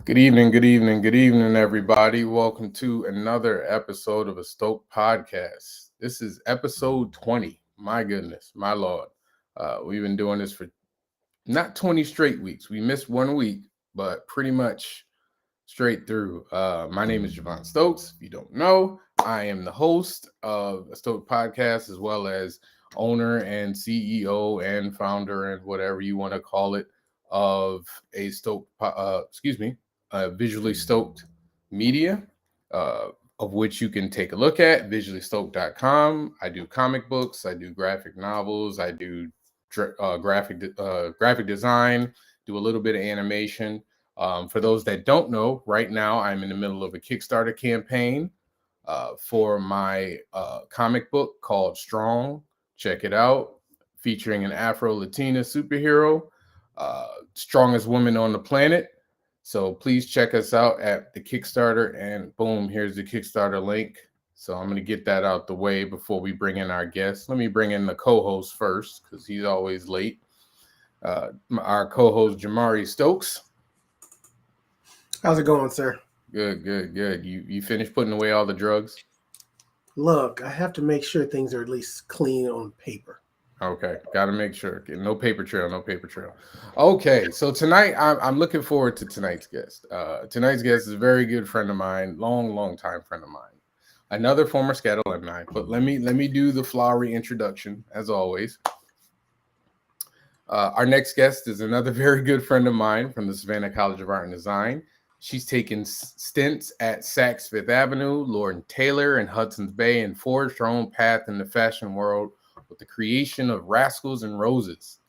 Good evening, good evening, good evening, everybody. Welcome to another episode of A Stoked Podcast. This is episode 20. My goodness, my Lord. We've been doing this for not 20 straight weeks. We missed 1 week, but pretty much straight through. My name is Jazmine Stokes. If you don't know, I am the host of A Stoked Podcast, as well as owner and CEO and founder and whatever you want to call it of a Stoked, Visually Stoked Media, of which you can take a look at, visuallystoked.com. I do comic books, I do graphic novels, I do graphic design, do a little bit of animation. For those that don't know, right now I'm in the middle of a Kickstarter campaign for my comic book called Strong. Check it out, featuring an Afro-Latina superhero, strongest woman on the planet. So please check us out at the Kickstarter, and boom, here's the Kickstarter link. So I'm going to get that out the way before we bring in our guests. Let me bring in the co-host first, because he's always late. Our co-host, Jamari Stokes. How's it going, sir? Good. You finished putting away all the drugs? Look, I have to make sure things are at least clean on paper. Okay, got to make sure. No paper trail. Okay, so tonight I'm looking forward to tonight's guest. Tonight's guest is a very good friend of mine, long time friend of mine, another former SCAD alumni. But let me do the flowery introduction as always. Our next guest is another very good friend of mine from the Savannah College of Art and Design. She's taken stints at Saks Fifth Avenue, Lord & Taylor, and Hudson's Bay, and forged her own path in the fashion world with the creation of Rascals and Roses,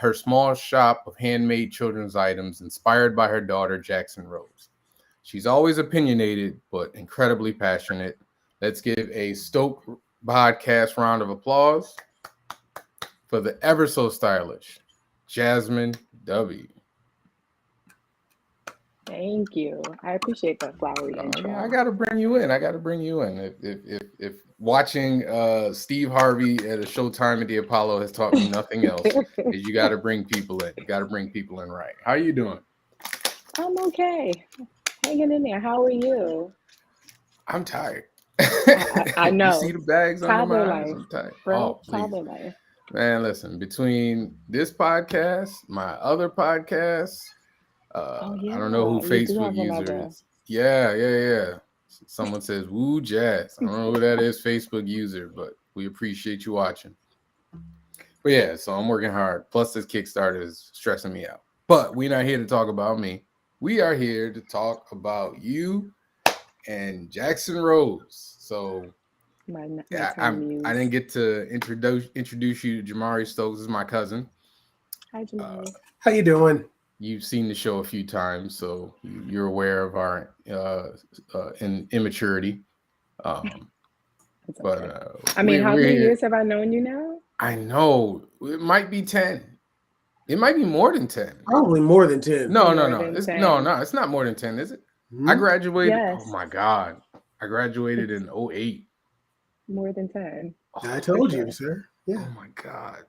her small shop of handmade children's items inspired by her daughter, Jackson Rose. She's always opinionated, but incredibly passionate. Let's give a Stoked Podcast round of applause for the ever so stylish Jazmine W. Thank you. I appreciate that flowery intro. I got to bring you in. If watching Steve Harvey at a Showtime at the Apollo has taught me nothing else, is you got to bring people in. You got to bring people in right. How are you doing? I'm okay. Hanging in there. How are you? I'm tired. I know. You see the bags on my eyes? I'm tired. Toddler life. Man, listen, between this podcast, my other podcasts, I don't know who Facebook user is. Yeah. Someone says, woo, Jazz. I don't know who that is, Facebook user, but we appreciate you watching. But yeah, so I'm working hard. Plus, this Kickstarter is stressing me out. But we're not here to talk about me. We are here to talk about you and Jackson Rose. So, I didn't get to introduce you to Jamari Stokes. This is my cousin. Hi, Jamari. How you doing? You've seen the show a few times, so you're aware of our immaturity. How many years have I known you now? I know. It might be 10. It might be more than 10. Probably more than 10. No. It's not more than 10, is it? Mm-hmm. I graduated. Yes. Oh my God. I graduated in 2008. More than 10. I told you, sir. Yeah. Oh my God.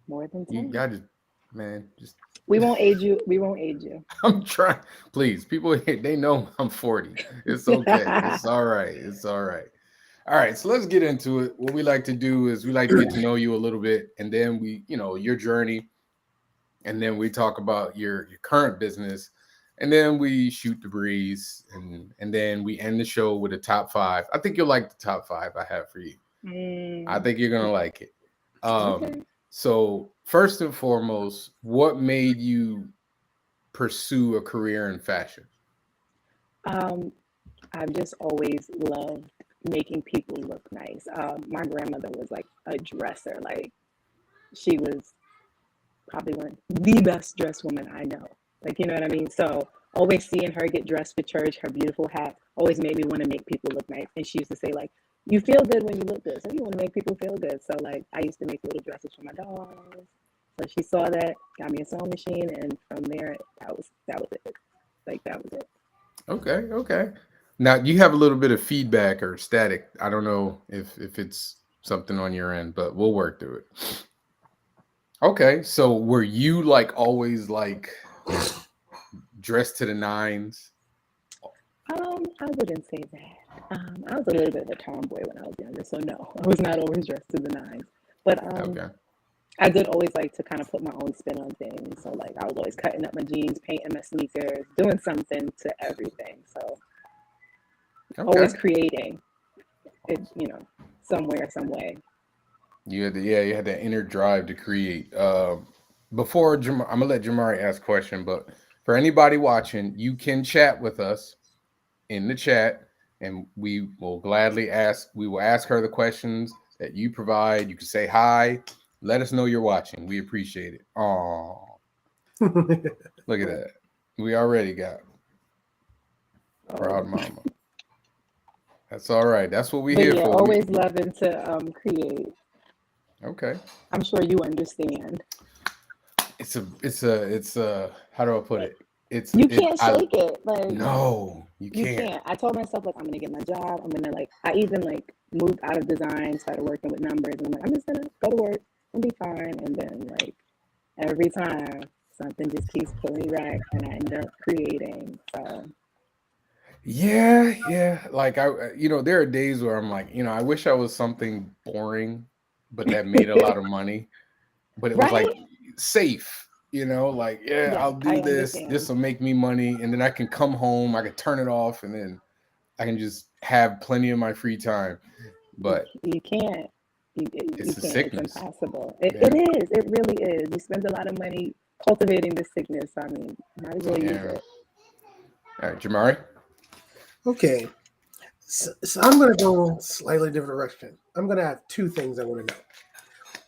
More than 10. You got to, man. We won't age you. I'm trying. Please, people, they know I'm 40. It's okay. It's all right. All right, so let's get into it. What we like to do is we like to get to know you a little bit, and then we, your journey, and then we talk about your current business, and then we shoot the breeze, and then we end the show with a top 5. I think you'll like the top 5 I have for you. I think you're gonna like it. Okay. So first and foremost, what made you pursue a career in fashion? I've just always loved making people look nice. My grandmother was like a dresser. Like, she was probably the best dressed woman I know. Like, you know what I mean? So always seeing her get dressed for church, her beautiful hat, always made me want to make people look nice. And she used to say, like, you feel good when you look good. So you want to make people feel good. So, like, I used to make little dresses for my dogs. So she saw that, got me a sewing machine, and from there, that was it. Like, that was it. Okay. Now, you have a little bit of feedback or static. I don't know if it's something on your end, but we'll work through it. Okay, so were you like always like Dressed to the nines? I wouldn't say that. I was a little bit of a tomboy when I was younger, so no, I was not always dressed to the nines. But Okay. I did always like to kind of put my own spin on things. So like I was always cutting up my jeans, painting my sneakers, doing something to everything. So always creating it, somewhere, some way. You had that inner drive to create. Before I'm gonna let Jamari ask a question, but for anybody watching, you can chat with us in the chat, and we will gladly ask. We will ask her the questions that you provide. You can say hi. Let us know you're watching. We appreciate it. Oh, look at that. We already got proud mama. That's all right. That's what we here for. Always loving to create. Okay. I'm sure you understand. It's a how do I put it? You can't shake it. Like no, you can't. I told myself like I'm gonna get my job. I'm gonna I even moved out of design, started working with numbers, and I'm like, I'm just gonna go to work and be fine. And then every time something just keeps pulling me back, and I end up creating. So yeah. Like there are days where I'm like, I wish I was something boring, but that made a lot of money. But it was safe. I'll do this. This will make me money, and then I can come home. I can turn it off, and then I can just have plenty of my free time. But you can't. It's a sickness. It's impossible. It is. It really is. You spend a lot of money cultivating this sickness. I mean, might as well use it. All right, Jamari. Okay, so I'm going to go slightly different direction. I'm going to have two things I want to know.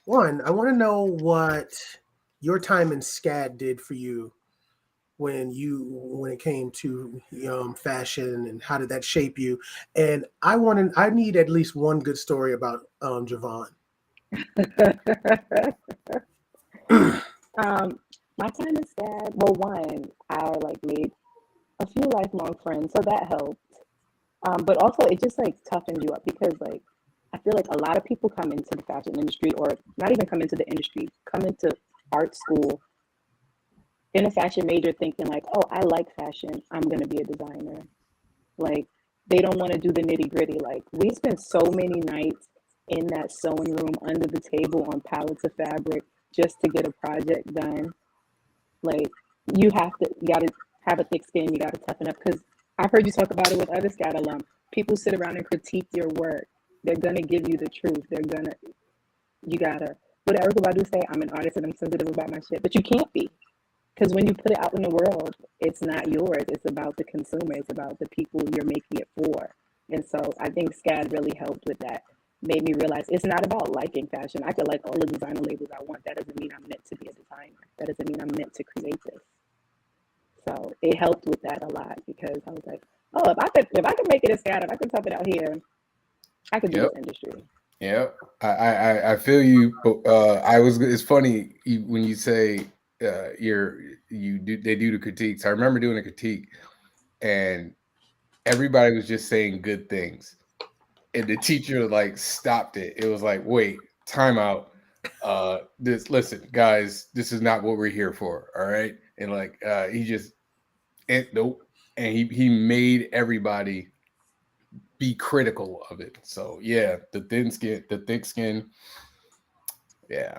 One, I want to know what your time in SCAD did for you when it came to fashion, and how did that shape you? And I need at least one good story about Jazmine. My time in SCAD, well, one, I made a few lifelong friends, so that helped. But also it just toughened you up, because I feel like a lot of people come into the fashion industry, or not even come into the industry, come into art school in a fashion major thinking oh, I like fashion, I'm going to be a designer. They don't want to do the nitty gritty. We spent so many nights in that sewing room under the table on pallets of fabric just to get a project done. You got to have a thick skin, you got to toughen up, because I've heard you talk about it with other SCAD alum. People sit around and critique your work. They're going to give you the truth. You got to, what Erykah Badu say, I'm an artist and I'm sensitive about my shit, but you can't be. Because when you put it out in the world, it's not yours. It's about the consumer. It's about the people you're making it for. And so I think SCAD really helped with that. Made me realize it's not about liking fashion. I could like all the designer labels I want. That doesn't mean I'm meant to be a designer. That doesn't mean I'm meant to create this. So it helped with that a lot, because I was like, oh, if I could make it a SCAD, if I could tough it out here, I could do this industry. Yep. I feel you. It's funny when you say they do the critiques. I remember doing a critique and everybody was just saying good things. And the teacher stopped it. It was like, wait, time out. Listen, guys, this is not what we're here for. All right. And nope. And he made everybody be critical of it. So yeah, the thick skin. Yeah.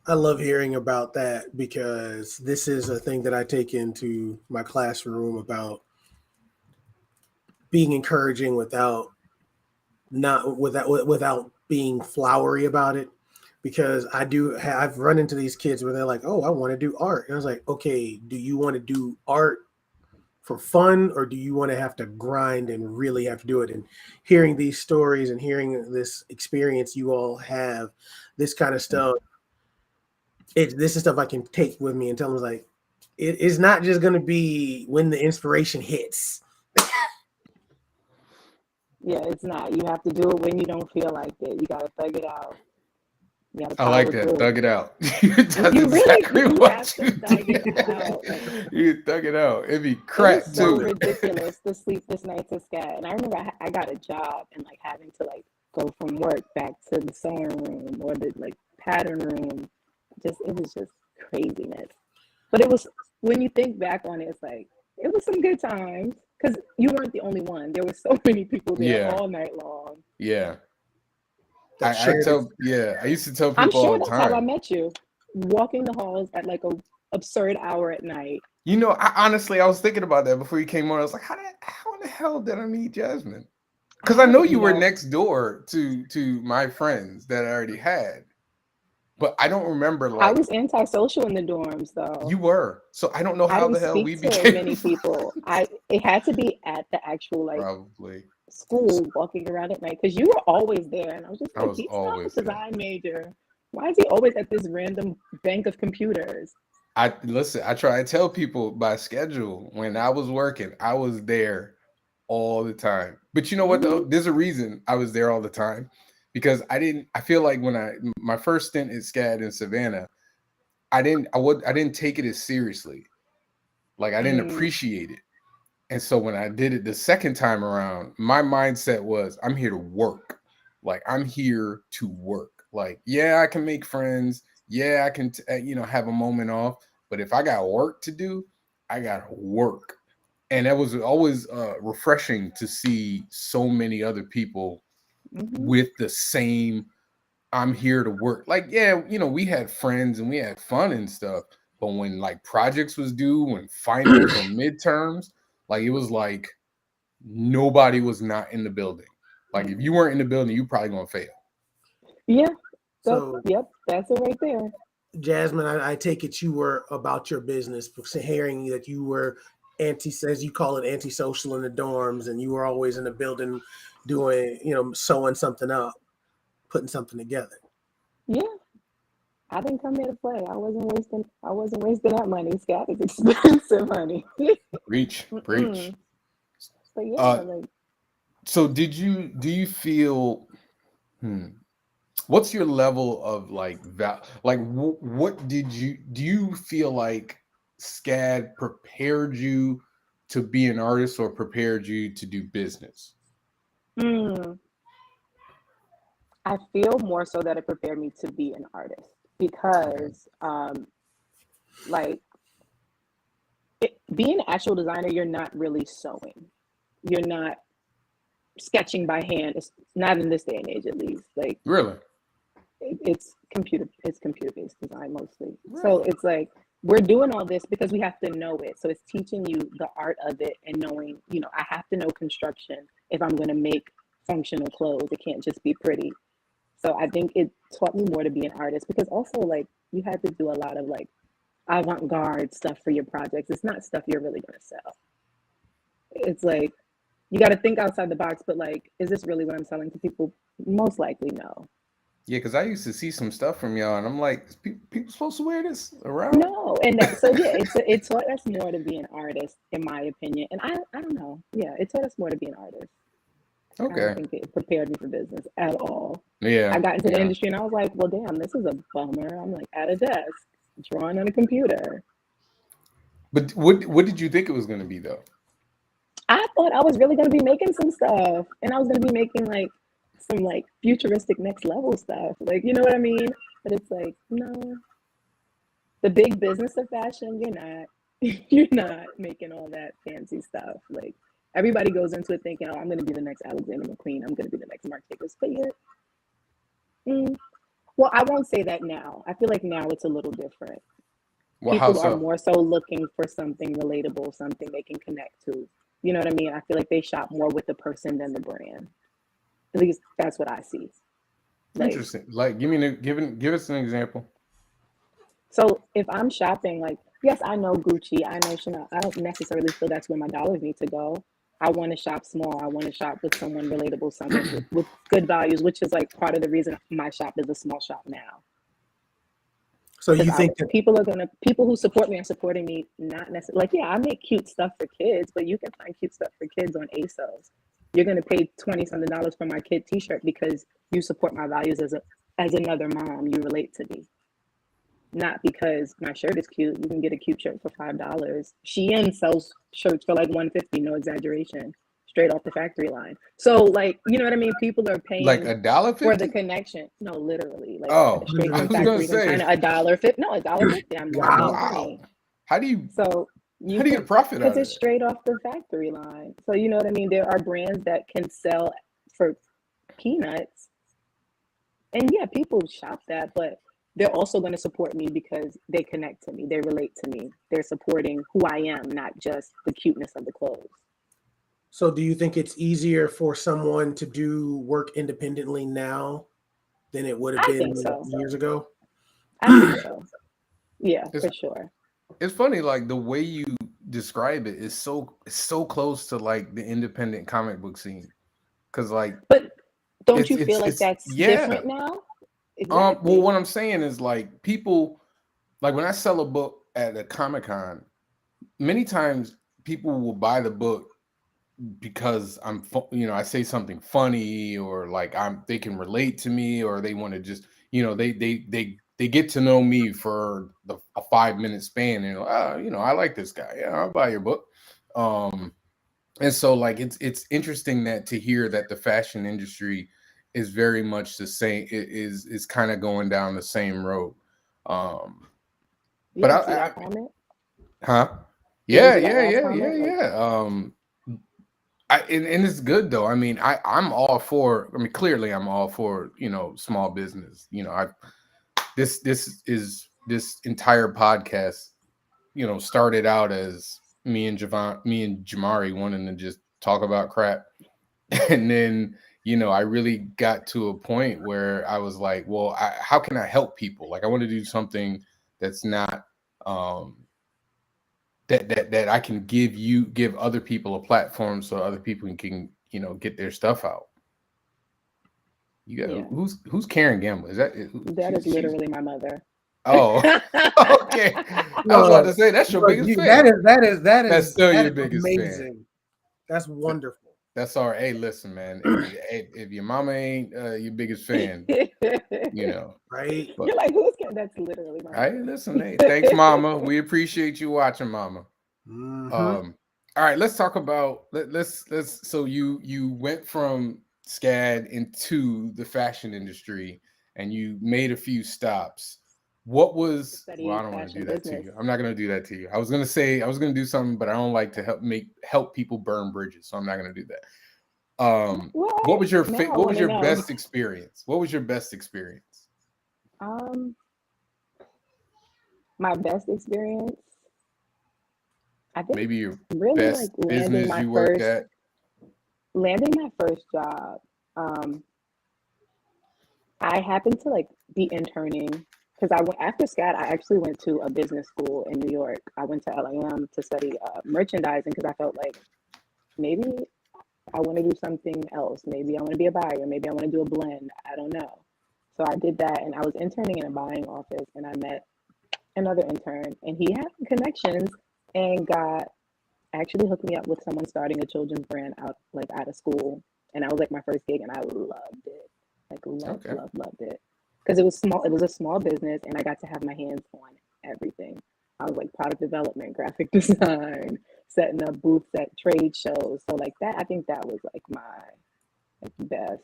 I love hearing about that, because this is a thing that I take into my classroom about being encouraging without being flowery about it. Because I've run into these kids where they're like, oh, I want to do art. And I was like, okay, do you want to do art for fun, or do you want to have to grind and really have to do it? And hearing these stories and hearing this experience you all have, this kind of stuff, this is stuff I can take with me and tell them it is not just going to be when the inspiration hits. Yeah, it's not. You have to do it when you don't feel like it. You got to thug it out. I like that. Thug it out. You really have to thug it out. You thug it out. It'd be crap too. It's so ridiculous to sleep this night to SCAD. And I remember I got a job and having to go from work back to the sewing room or the pattern room. It was just craziness. But it was when you think back on it, it's like it was some good times because you weren't the only one. There were so many people there all night long. Yeah. That I shared tell, I used to tell I'm people sure all the that's how I time. met you, walking the halls at like a absurd hour at night. You know, honestly, I was thinking about that before you came on. I was like, how in the hell did I meet Jazmine? Because I know you were next door to my friends that I already had, but I don't remember. I Like, was antisocial in the dorms, though. you were, so I don't know I how didn't the hell we speak to became many people. It had to be at the actual like probably school, walking around at night, because you were always there, and I was just I like, was he's not always a there. design major. Why is he always at this random bank of computers? I try to tell people by schedule when I was working, I was there all the time. But you know what though? There's a reason I was there all the time, because I feel like when my first stint at SCAD in Savannah, I didn't take it as seriously. Like I didn't appreciate it. And so when I did it the second time around, my mindset was I'm here to work. Like I'm here to work. Like, yeah, I can make friends. Yeah, I can, have a moment off. But if I got work to do, I got to work. And that was always refreshing to see so many other people with the same, I'm here to work. Like, yeah, we had friends and we had fun and stuff. But when like projects was due, when finals or midterms, like it was like nobody was not in the building. Like if you weren't in the building, you probably gonna fail. Yeah. So, yep, that's it right there. Jazmine, I take it you were about your business, hearing that you were as you call it, antisocial in the dorms, and you were always in the building doing, sewing something up, putting something together. Yeah. I didn't come here to play. I wasn't wasting that money. SCAD is expensive, honey. Preach. But yeah, so do you feel what's your level of like what do you feel like SCAD prepared you to be an artist or prepared you to do business? I feel more so that it prepared me to be an artist, because being an actual designer, you're not really sewing. You're not sketching by hand. It's not in this day and age, at least. Like, really, it's computer-based design mostly. Really? So it's like we're doing all this because we have to know it. So it's teaching you the art of it and knowing, I have to know construction if I'm going to make functional clothes. It can't just be pretty. So I think it taught me more to be an artist, because also like you had to do a lot of like avant-garde stuff for your projects. It's not stuff you're really going to sell. It's like you got to think outside the box, but like, is this really what I'm selling to people? Most likely no. Yeah, because I used to see some stuff from y'all, and I'm like, people supposed to wear this around? No, and so yeah, it taught us more to be an artist, in my opinion. And I don't know. Yeah, it taught us more to be an artist. Okay. I don't think it prepared me for business at all. Yeah. I got into the industry and I was like, well, damn, this is a bummer. I'm like at a desk, drawing on a computer. But what did you think it was going to be though? I thought I was really going to be making some stuff, and I was going to be making like some like futuristic next level stuff. Like, you know what I mean? But it's like, no, the big business of fashion, you're not making all that fancy stuff. Like, everybody goes into it thinking, oh, I'm going to be the next Alexander McQueen. I'm going to be the next Marc Jacobs. But well, I won't say that now. I feel like now it's a little different. Well, People are more so looking for something relatable, something they can connect to. You know what I mean? I feel like they shop more with the person than the brand. At least that's what I see. Interesting. Like, give us an example. So if I'm shopping, like, yes, I know Gucci, I know Chanel. I don't necessarily feel that's where my dollars need to go. I want to shop small. I want to shop with someone relatable, someone with good values, which is like part of the reason my shop is a small shop now. So you think that people who support me are supporting me, not necessarily like, yeah, I make cute stuff for kids, but you can find cute stuff for kids on ASOS. You're going to pay $20-something for my kid t-shirt because you support my values as another mom. You relate to me. Not because my shirt is cute. You can get a cute shirt for $5. Shein sells shirts for like $150, no exaggeration, straight off the factory line. So like, you know what I mean? People are paying like $1.50 for the connection. No, literally. Like, oh, straight I from was factory gonna say $1.50. $1.50. I'm wow. How do you So how do you get profit out because of it's it? straight off the factory line. So you know what I mean? There are brands that can sell for peanuts. And yeah, people shop that, but they're also going to support me because they connect to me. They relate to me. They're supporting who I am, not just the cuteness of the clothes. So do you think it's easier for someone to do work independently now than it would have I been think so. years ago? I think so. Yeah, It's for sure. it's funny, like the way you describe it is so close to like the independent comic book scene. Cause like But don't you feel like it's that's yeah. different now? Well, Exactly. what I'm saying is like people like when I sell a book at a Comic-Con, many times people will buy the book because I say something funny or like they can relate to me or they want to just, they get to know me for a 5-minute span and I like this guy. Yeah, I'll buy your book. And so like it's interesting that to hear that the fashion industry is very much the same, is kind of going down the same road. You But didn't see that comment? huh? You didn't Yeah, see that yeah, last yeah, yeah, comment? Like, yeah. And it's good though. I mean, I'm all for. I mean, clearly, I'm all for small business. This entire podcast, started out as me and Jamari wanting to just talk about crap, and then I really got to a point where I was like, well, how can I help people? Like, I want to do something that's not that I can give other people a platform so other people can get their stuff out. You got yeah, who's Karen Gamble? Is that that is literally my mother. Oh, okay. I was about to say that's your biggest fan. That's still your biggest fan. amazing. That's wonderful. That's all right. Hey, listen, man. If your mama ain't your biggest fan, right? You're like, who's that's literally my Hey, mother. listen, hey, thanks, mama. We appreciate you watching, mama. Mhm. All right, let's talk about let's so you went from SCAD into the fashion industry and you made a few stops. What was Study I don't want to fashion do that to business. you. I'm not going to do that to you. I was going to say I was going to do something, but I don't like to help people burn bridges, so I'm not going to do that. What was your best experience? What was your best experience? My best experience, I think, Maybe your really best like business you worked at. Landing my first job. I happened to like be interning because I went after SCAD. I actually went to a business school in New York. I went to LAM to study merchandising because I felt like maybe I want to do something else. Maybe I want to be a buyer. Maybe I want to do a blend. I don't know. So I did that, and I was interning in a buying office, and I met another intern, and he had connections and actually hooked me up with someone starting a children's brand out of school, and I was like my first gig, and I loved it. Like loved it because it was small. It was a small business, and I got to have my hands on everything. I was like product development, graphic design, setting up booths at trade shows. So like that, I think that was like my best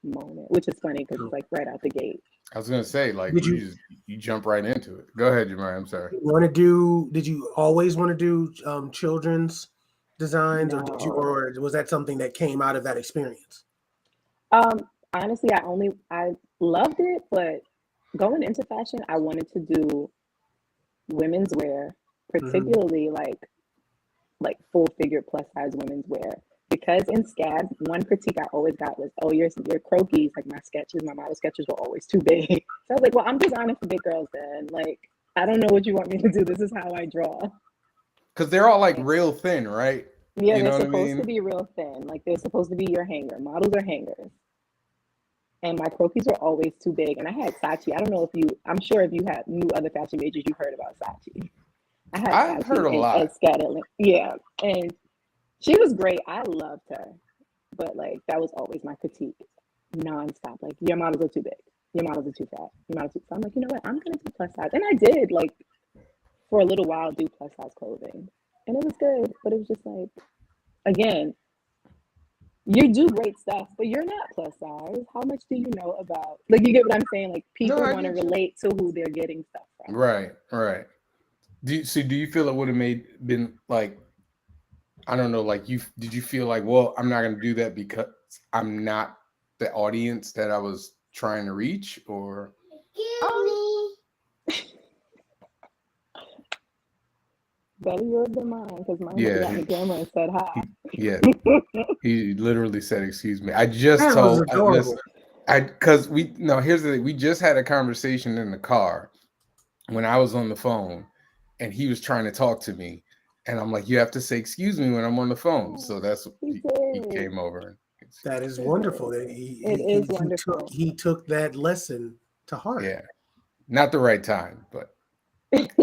moment, which is funny because it's like right out the gate. I was gonna say, like, you jump right into it. Go ahead, Jamari. I'm sorry. Did you always want to do children's designs, No. or was that something that came out of that experience? Honestly, I loved it, but going into fashion, I wanted to do women's wear, particularly like full figure plus size women's wear. Because in SCAD, one critique I always got was, oh, your croquis, like my model sketches were always too big. So I was like, well, I'm designing for big girls then. Like, I don't know what you want me to do. This is how I draw. Because they're all like real thin, right? Yeah, they're supposed to be real thin. Like they're supposed to be your hanger. Models are hangers. And my croquis were always too big. And I had Sachi. I don't know I'm sure if you knew other fashion majors, you heard about Sachi. I've heard a lot. At SCAD. Yeah. And she was great. I loved her. But like that was always my critique. Nonstop. Like, your models are too big. Your models are too fat. Your models are too. So I'm like, you know what? I'm gonna do plus size. And I did, like, for a little while, do plus size clothing. And it was good, but it was just like, again, you do great stuff, but you're not plus size. How much do you know about, like, you get what I'm saying? Like, people want to relate to who they're getting stuff from. Right. Do you feel it would have been like, I don't know, like did you feel like, well, I'm not going to do that because I'm not the audience that I was trying to reach, or? Better yours than mine, because mine Yeah, got on the camera and said hi. he literally said, "Excuse me." I just That was adorable. Because here's the thing. We just had a conversation in the car when I was on the phone, and he was trying to talk to me, and I'm like, "You have to say excuse me when I'm on the phone." So that's he came over. That is wonderful. Wonderful. He took that lesson to heart. Yeah, not the right time, but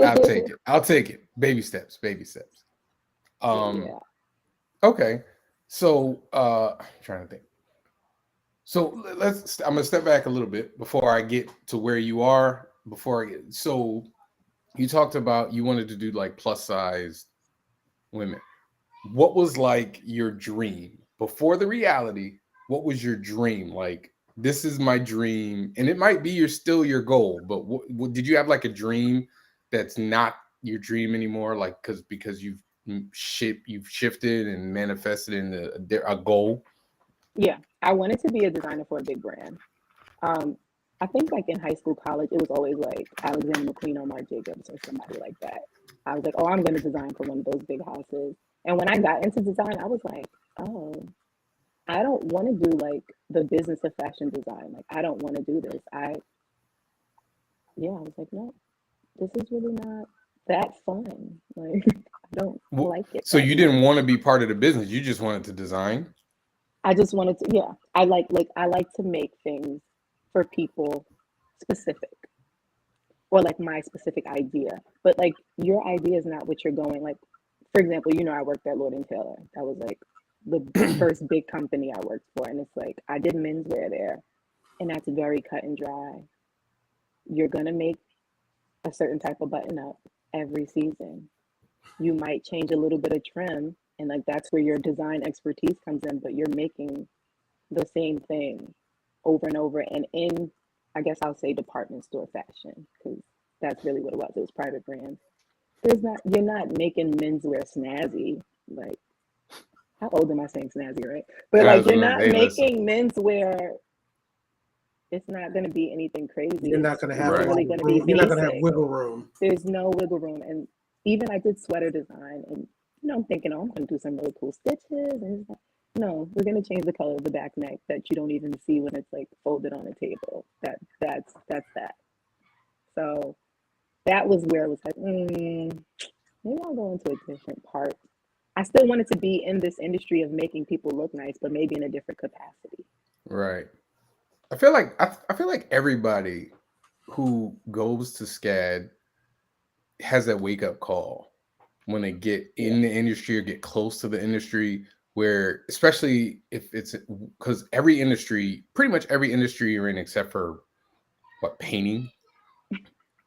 I'll take it. I'll take it. Baby steps. Baby steps. Yeah. Okay. So I'm trying to think. So I'm gonna step back a little bit before I get to where you are. So you talked about you wanted to do like plus size women. What was like your dream before the reality? What was your dream? Like, this is my dream, and it might be still your goal, but what did you have like a dream that's not your dream anymore? Like, because you've shifted and manifested in a goal. Yeah, I wanted to be a designer for a big brand. I think like in high school, college, it was always like Alexander McQueen or Marc Jacobs or somebody like that. I was like, oh, I'm going to design for one of those big houses. And when I got into design, I was like, oh, I don't want to do like the business of fashion design. Like, I don't want to do this. I was like, no, this is really not that fun. Like, I don't like it. So you didn't want to be part of the business. You just wanted to design. I just wanted to, yeah. I like to make things for people specific, or like my specific idea. But like your idea is not what you're going. Like, for example, I worked at Lord & Taylor. That was like the first big company I worked for. And it's like, I did menswear there. And that's very cut and dry. You're going to make a certain type of button up every season. You might change a little bit of trim. And like, that's where your design expertise comes in, but you're making the same thing over and over. And in, I guess I'll say department store fashion, because that's really what it was. It was private brands. You're not making menswear snazzy. Like, how old am I saying snazzy, right? But like, you're not making menswear. It's not going to be anything crazy. You're not going to have really going to be you're not going to have wiggle room. There's no wiggle room. And even I did sweater design, and I'm thinking, oh, I'm going to do some really cool stitches. And it's like, no, we're going to change the color of the back neck that you don't even see when it's like folded on a table. That's that. So that was where it was like, maybe I'll go into a different part. I still wanted to be in this industry of making people look nice, but maybe in a different capacity. Right. I feel like everybody who goes to SCAD has that wake up call when they get in the industry or get close to the industry, where, especially if it's, because pretty much every industry you're in except for painting.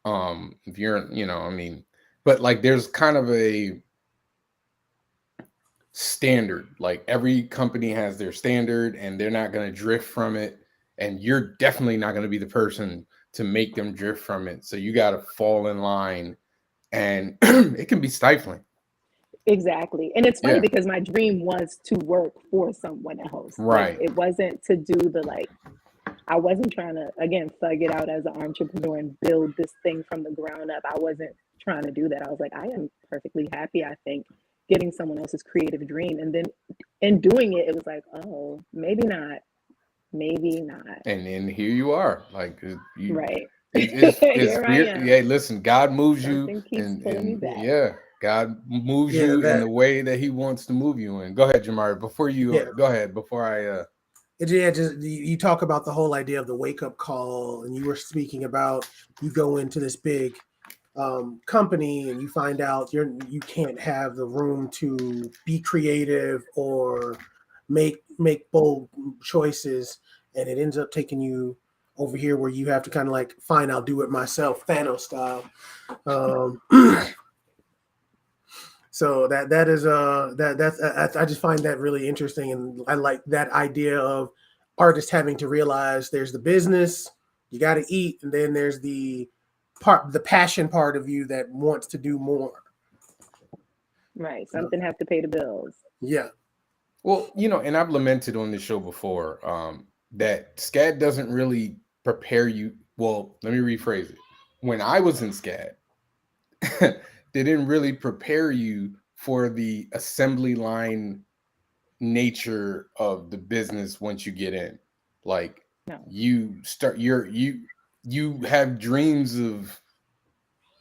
If you're, but like there's kind of a standard, like every company has their standard and they're not going to drift from it. And you're definitely not going to be the person to make them drift from it. So you got to fall in line, and it can be stifling. Exactly. And it's funny because my dream was to work for someone else. Right. Like, it wasn't to do I wasn't trying to, again, thug it out as an entrepreneur and build this thing from the ground up. I wasn't trying to do that. I was like, I am perfectly happy, I think, getting someone else's creative dream. And then in doing it, it was like, oh, maybe not. And then here you are. Like, right. It's weird. Yeah, listen, God moves you. God moves you in the way that he wants to move you in. Go ahead, Jamari. You talk about the whole idea of the wake up call, and you were speaking about, you go into this big company and you find out you can't have the room to be creative or make bold choices, and it ends up taking you over here where you have to kind of like, fine, I'll do it myself, Thanos style. So that is I just find that really interesting, and I like that idea of artists having to realize there's the business, you got to eat, and then there's the the passion part of you that wants to do more. Right. Something has to pay the bills. Yeah. Well, and I've lamented on this show before that SCAD doesn't really prepare you. Well, let me rephrase it. When I was in SCAD, they didn't really prepare you for the assembly line nature of the business once you get in. Like No. you start you have dreams of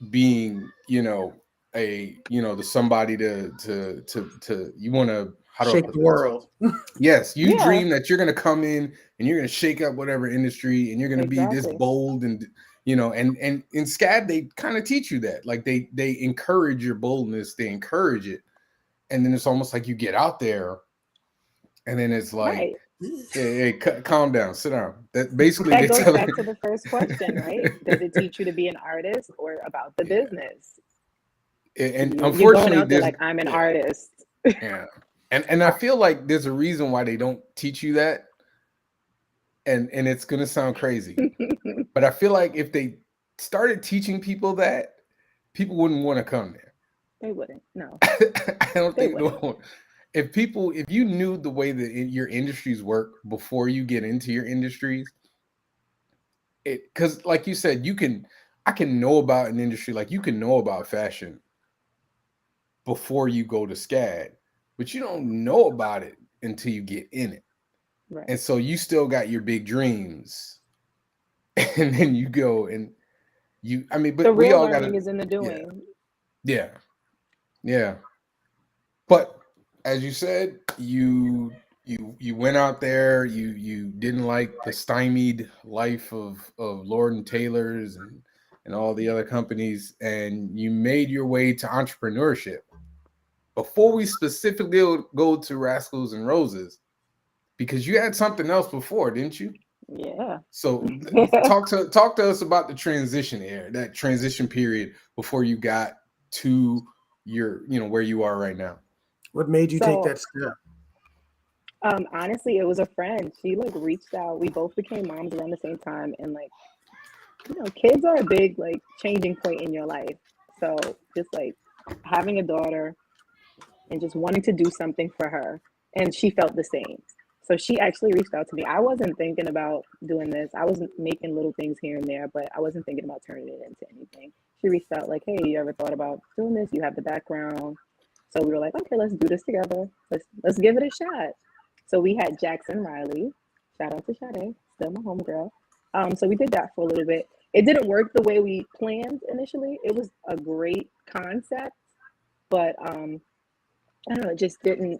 being, the somebody to you want to shake the world. Yes, you Yeah. dream that you're going to come in and you're going to shake up whatever industry and you're going to be this Exactly. bold and and in SCAD they kind of teach you that. Like they encourage your boldness, they encourage it. And then it's almost like you get out there and then it's like, Right. hey, calm down, sit down. That basically That they goes tell back you. to the first question, right? Does it teach you to be an artist or about the business? And You're unfortunately, going out there there's like, I'm an artist. yeah. And I feel like there's a reason why they don't teach you that. And it's gonna sound crazy, but I feel like if they started teaching people that, people wouldn't want to come there. They wouldn't. No. I don't They think wouldn't. if you knew the way that your industries work before you get into your industries, because like you said, I can know about an industry, like you can know about fashion before you go to SCAD, but you don't know about it until you get in it. Right. And so you still got your big dreams. And then you go and but the we real all learning got is in the doing. Yeah. Yeah. But as you said, you went out there, you didn't like the stymied life of Lord and Taylor's and all the other companies, and you made your way to entrepreneurship. Before we specifically go to Rascals and Roses, because you had something else before, didn't you? Yeah. So talk to us about the transition here, that transition period before you got to your, where you are right now. What made you take that step? Honestly, it was a friend. She reached out. We both became moms around the same time, and kids are a big changing point in your life. So just having a daughter and just wanting to do something for her, and she felt the same. So she actually reached out to me. I wasn't thinking about doing this. I was making little things here and there, but I wasn't thinking about turning it into anything. She reached out hey, you ever thought about doing this? You have the background. So we were like, okay, let's do this together. Let's give it a shot. So we had Jackson Riley. Shout out to Sade, still my homegirl. So we did that for a little bit. It didn't work the way we planned initially. It was a great concept, but I don't know, it just didn't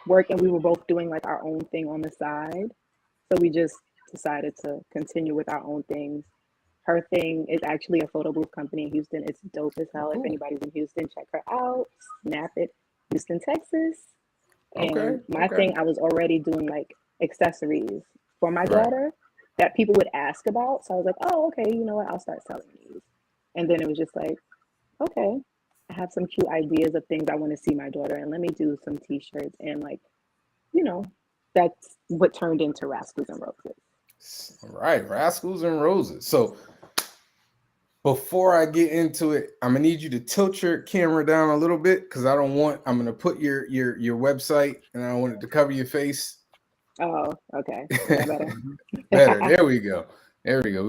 work, and we were both doing our own thing on the side. So we just decided to continue with our own things. Her thing is actually a photo booth company in Houston. It's dope as hell. If anybody's in Houston, check her out. Snap it. Houston, Texas. And my thing, I was already doing accessories for my daughter that people would ask about. So I was like, oh, okay, you know what? I'll start selling these. And then it was just okay, I have some cute ideas of things I want to see my daughter, and let me do some t-shirts. And that's what turned into Rascals and Roses. All right, Rascals and Roses. So before I get into it, I'm gonna need you to tilt your camera down a little bit because I'm gonna put your website and I don't want it to cover your face. Oh, okay. Better. Better. There we go. There we go.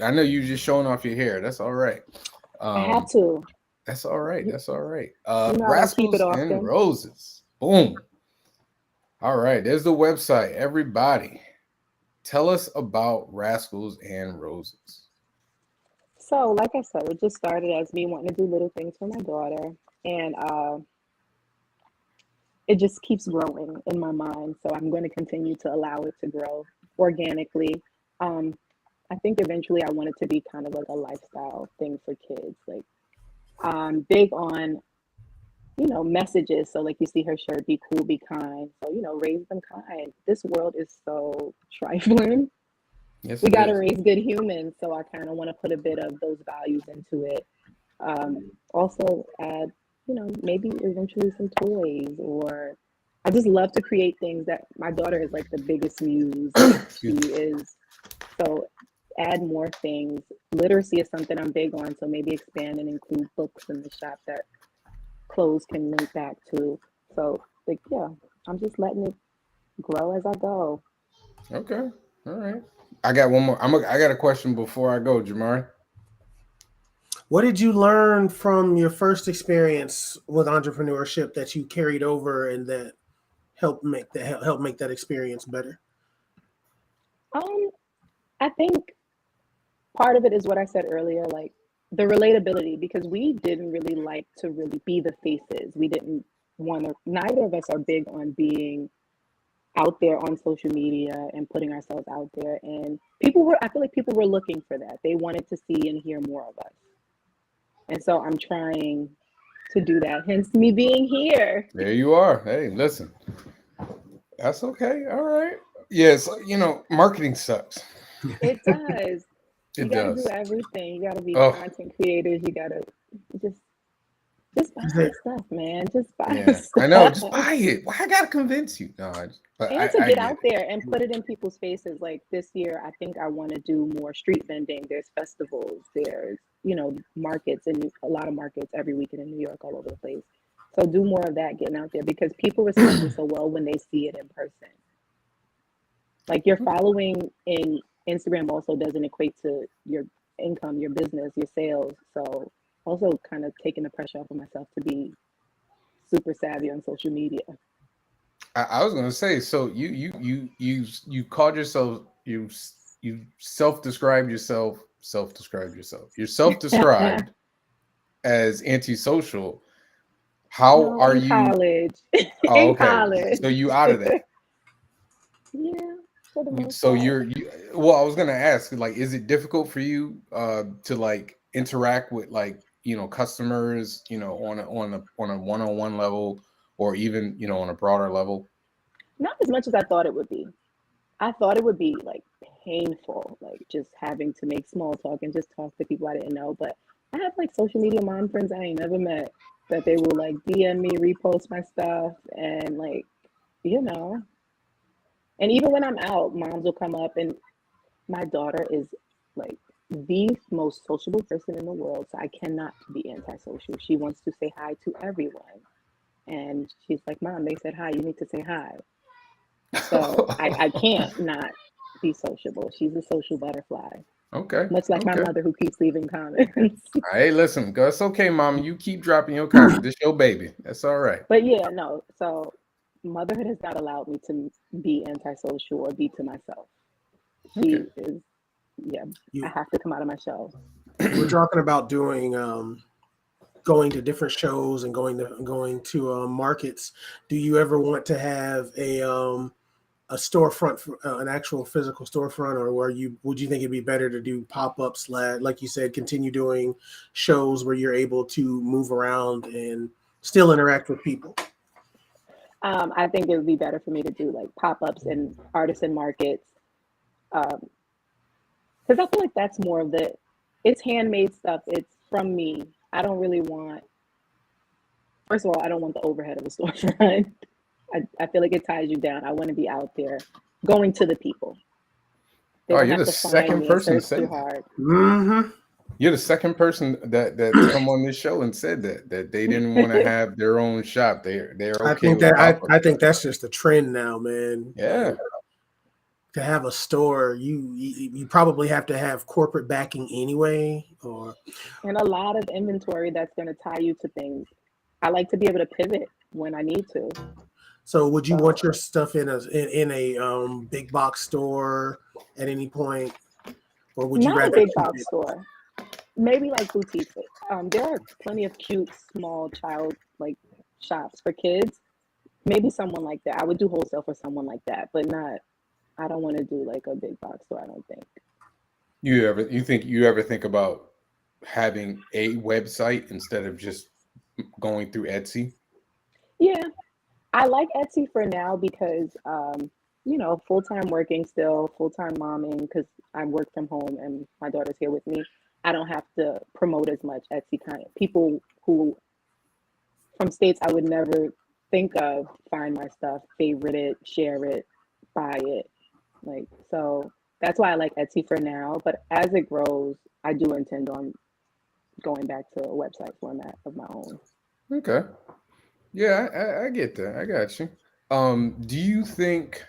I know you were just showing off your hair. That's all right. I have to. That's all right. That's all right. Rascals and Roses. Boom. All right. There's the website. Everybody, tell us about Rascals and Roses. So, like I said, it just started as me wanting to do little things for my daughter, and it just keeps growing in my mind. So I'm going to continue to allow it to grow organically. I think eventually I want it to be kind of a lifestyle thing for kids. Big on, messages. So you see her shirt, be cool, be kind. So, raise them kind. This world is so trifling. Yes, we got to raise good humans. So I kind of want to put a bit of those values into it. Also add, maybe eventually some toys, or I just love to create things that my daughter is the biggest muse. She is. So add more things literacy is something I'm big on. So maybe expand and include books in the shop that clothes can link back to. So like, yeah, I'm just letting it grow as I go. Okay. All right. I got one more. I got a question before I go, Jamari. What did you learn from your first experience with entrepreneurship that you carried over and that helped make that experience better? I think part of it is what I said earlier, like the relatability, because we didn't really like to really be the faces. We didn't want to, neither of us are big on being out there on social media and putting ourselves out there. And I feel like people were looking for that. They wanted to see and hear more of us. And so I'm trying to do that, hence me being here. There you are. Hey, listen. That's okay. All right. Yes, marketing sucks. It does. You It gotta does. do everything. You gotta be Oh, content creators. You gotta just buy the stuff, man. Just buy yeah. the stuff. I know. Just buy it. Why I gotta convince you? No, And to I get get out it. there and put it in people's faces. Like this year, I think I want to do more street vending. There's festivals. There's markets, and a lot of markets every weekend in New York, all over the place. So do more of that, getting out there, because people respond it so well when they see it in person. Like your following in Instagram also doesn't equate to your income, your business, your sales. So also kind of taking the pressure off of myself to be super savvy on social media. I was gonna say. So you called yourself you self-described yourself. You're self-described as antisocial. How No, are in you? college. Oh, In okay. college. So you out of that. Yeah, for the most So part. well, I was gonna ask, like, is it difficult for you to like interact with customers, on a one-on-one level, or even on a broader level? Not as much as I thought it would be. I thought it would be like painful, like just having to make small talk and just talk to people I didn't know. But I have like social media mom friends I ain't never met that they will like DM me, repost my stuff, and like, you know. And even when I'm out, moms will come up, and my daughter is like the most sociable person in the world. So I cannot be antisocial. She wants to say hi to everyone. And she's like, Mom, they said hi. You need to say hi. So I can't not be sociable. She's a social butterfly, Okay. much like my Okay. mother who keeps leaving comments. Hey, listen, that's okay, Mom. You keep dropping your comments. This your baby. That's all right. But yeah, no. So motherhood has not allowed me to be antisocial or be to myself. She Okay. is, yeah, I You have to come out of my shell. we're talking about doing going to different shows and going to markets. Do you ever want to have a storefront, an actual physical storefront, or would you think it'd be better to do pop-ups, like you said, continue doing shows where you're able to move around and still interact with people? I think it would be better for me to do like pop-ups and artisan markets, because I feel like that's more of it's handmade stuff. It's from me. I don't really want, first of all, I don't want the overhead of a storefront. I feel like it ties you down. I want to be out there going to the people. They Oh, don't you're have the to find second me and person to search say too that. hard. Mm-hmm. You're the second person that's come on this show and said that they didn't want to have their own shop. They're I okay think with that pop-up. I think that's just a trend now, man. Yeah. To have a store, you probably have to have corporate backing anyway, or And a lot of inventory that's going to tie you to things. I like to be able to pivot when I need to. so would you So want your stuff in a big box store at any point, or would you not a rather big keep box it? store, maybe like boutiques. There are plenty of cute small child like shops for kids. Maybe someone like that. I would do wholesale for someone like that, but not. I don't want to do like a big box store. I don't think. You ever think about having a website instead of just going through Etsy? Yeah, I like Etsy for now because full time working still, full time momming because I work from home and my daughter's here with me. I don't have to promote as much Etsy kind of people who from states I would never think of find my stuff, favorite it, share it, buy it. Like so that's why I like Etsy for now. But as it grows, I do intend on going back to a website format of my own. Okay. Yeah, I get that. I got you. Do you think,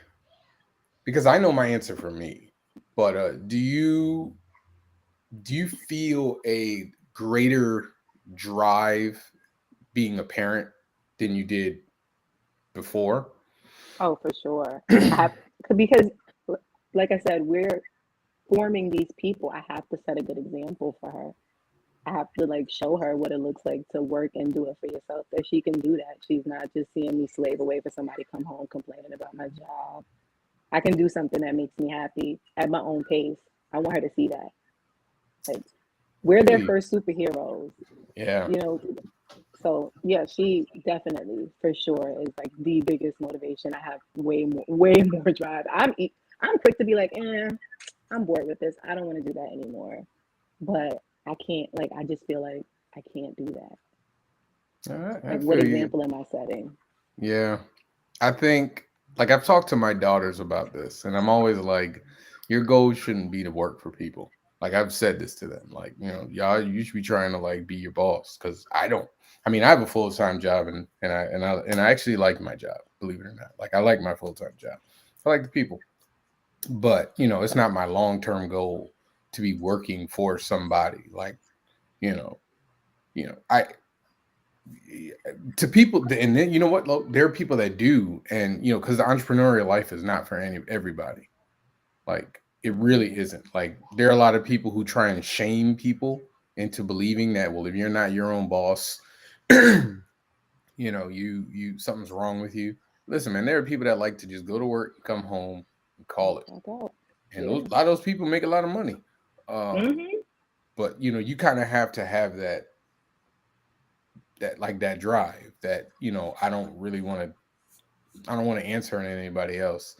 because I know my answer for me, but do you feel a greater drive being a parent than you did before? Oh, for sure. I have, because like I said, we're forming these people. I have to set a good example for her. I have to like show her what it looks like to work and do it for yourself. That she can do that. She's not just seeing me slave away for somebody come home complaining about my job. I can do something that makes me happy at my own pace. I want her to see that. Like, we're their first superheroes. Yeah. You know, so yeah, she definitely for sure is like the biggest motivation. I have way more drive. I'm quick to be like, I'm bored with this. I don't want to do that anymore. But I can't, like, I just feel like I can't do that. Like, what example am I setting? Yeah. I think, like, I've talked to my daughters about this, and I'm always like, your goal shouldn't be to work for people. Like, I've said this to them, like, y'all, you should be trying to like be your boss, because I have a full-time job, and I actually like my job, believe it or not. Like, I like my full-time job. I like the people, but it's not my long-term goal to be working for somebody. Like, to people, and then you know what, there are people that do, and because the entrepreneurial life is not for everybody. Like, it really isn't. Like, there are a lot of people who try and shame people into believing that, well, if you're not your own boss, you something's wrong with you. Listen, man, there are people that like to just go to work, come home, and call it. And a lot of those people make a lot of money. But you kind of have to have that drive that I don't want to answer to anybody else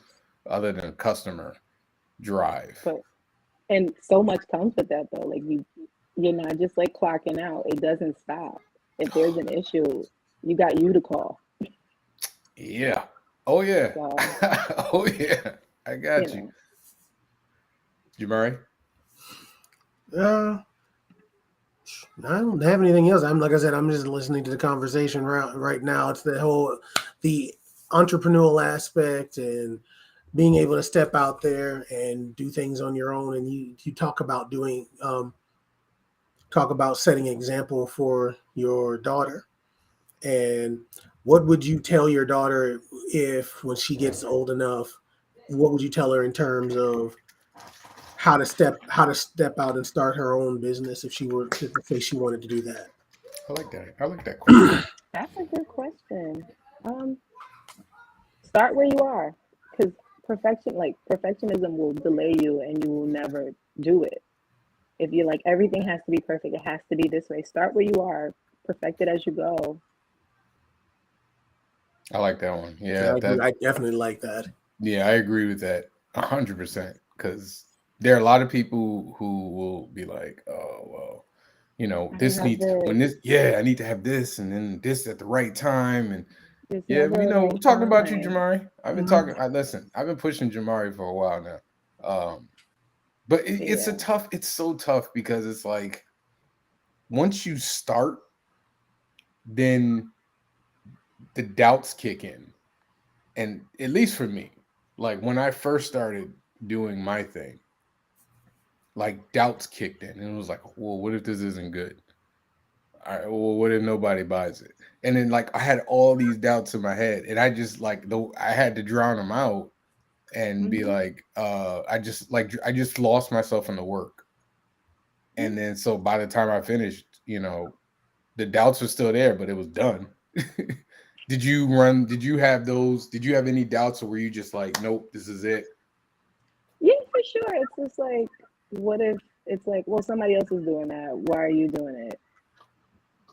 other than a customer drive. And so much comes with that, though. Like, you're not just like clocking out. It doesn't stop. If there's an issue, you got you to call. Yeah. Oh yeah. So, oh yeah. I got you. Jamari? I don't have anything else. Like I said, I'm just listening to the conversation right now. It's the entrepreneurial aspect and being able to step out there and do things on your own. And you talk about setting an example for your daughter. And what would you tell your daughter when she gets old enough? What would you tell her in terms of how to step out and start her own business if she were to say she wanted to do that? I like that question. That's a good question. Start where you are, because perfectionism will delay you and you will never do it. If you're like, everything has to be perfect, it has to be this way. Start where you are, perfect it as you go. I like that one. Yeah, I definitely like that. Yeah, I agree with that 100%. Because there are a lot of people who will be like, oh, well, this needs I need to have this, and then this at the right time, and we're talking about you, Jamari. I've been talking. I've been pushing Jamari for a while now. But it's so tough because it's like, once you start, then the doubts kick in. And at least for me, like when I first started doing my thing, like doubts kicked in, and it was like, well, what if this isn't good? All right, well, what if nobody buys it? And then like I had all these doubts in my head, and I just I had to drown them out and be like, I just lost myself in the work. And then so by the time I finished, the doubts were still there, but it was done. Did you have any doubts, or were you just like, nope, this is it? Yeah, for sure. It's just like, what if it's like, well, somebody else is doing that. Why are you doing it?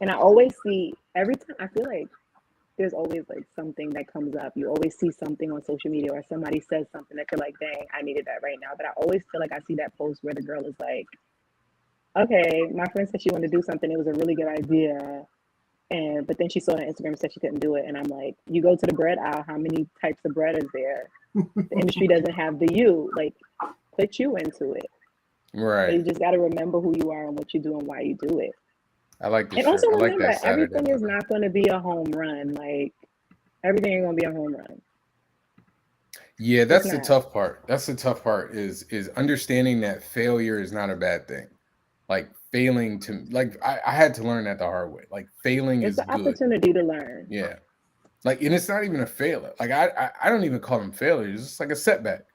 And I always see, every time, I feel like there's always like something that comes up. You always see something on social media or somebody says something that you're like, dang, I needed that right now. But I always feel like I see that post where the girl is like, okay, my friend said she wanted to do something. It was a really good idea. But then she saw it on Instagram and said she couldn't do it. And I'm like, you go to the bread aisle, how many types of bread is there? The industry doesn't have the you. Like, put you into it. Right. So you just got to remember who you are and what you do and why you do it. I like this And shirt. also I like remember, that Saturday. everything is not going to be a home run. Like, everything ain't going to be a home run. Yeah, that's the tough part. That's the tough part is understanding that failure is not a bad thing. Like failing to I had to learn that the hard way. Like failing It's is an good. opportunity to learn. Yeah. Like, and it's not even a failure. Like I don't even call them failures. It's just like a setback.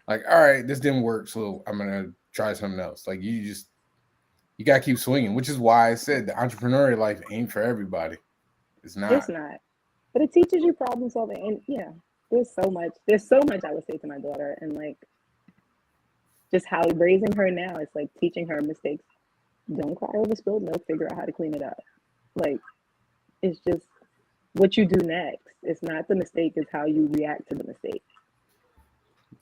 Like, all right, this didn't work, so I'm gonna try something else. Like you gotta keep swinging, which is why I said the entrepreneurial life ain't for everybody. It's not. It's not. But it teaches you problem solving. And yeah, there's so much I would say to my daughter. And like, just how raising her now, it's like teaching her mistakes. Don't cry over spilled milk, figure out how to clean it up. Like, it's just what you do next. It's not the mistake, it's how you react to the mistake.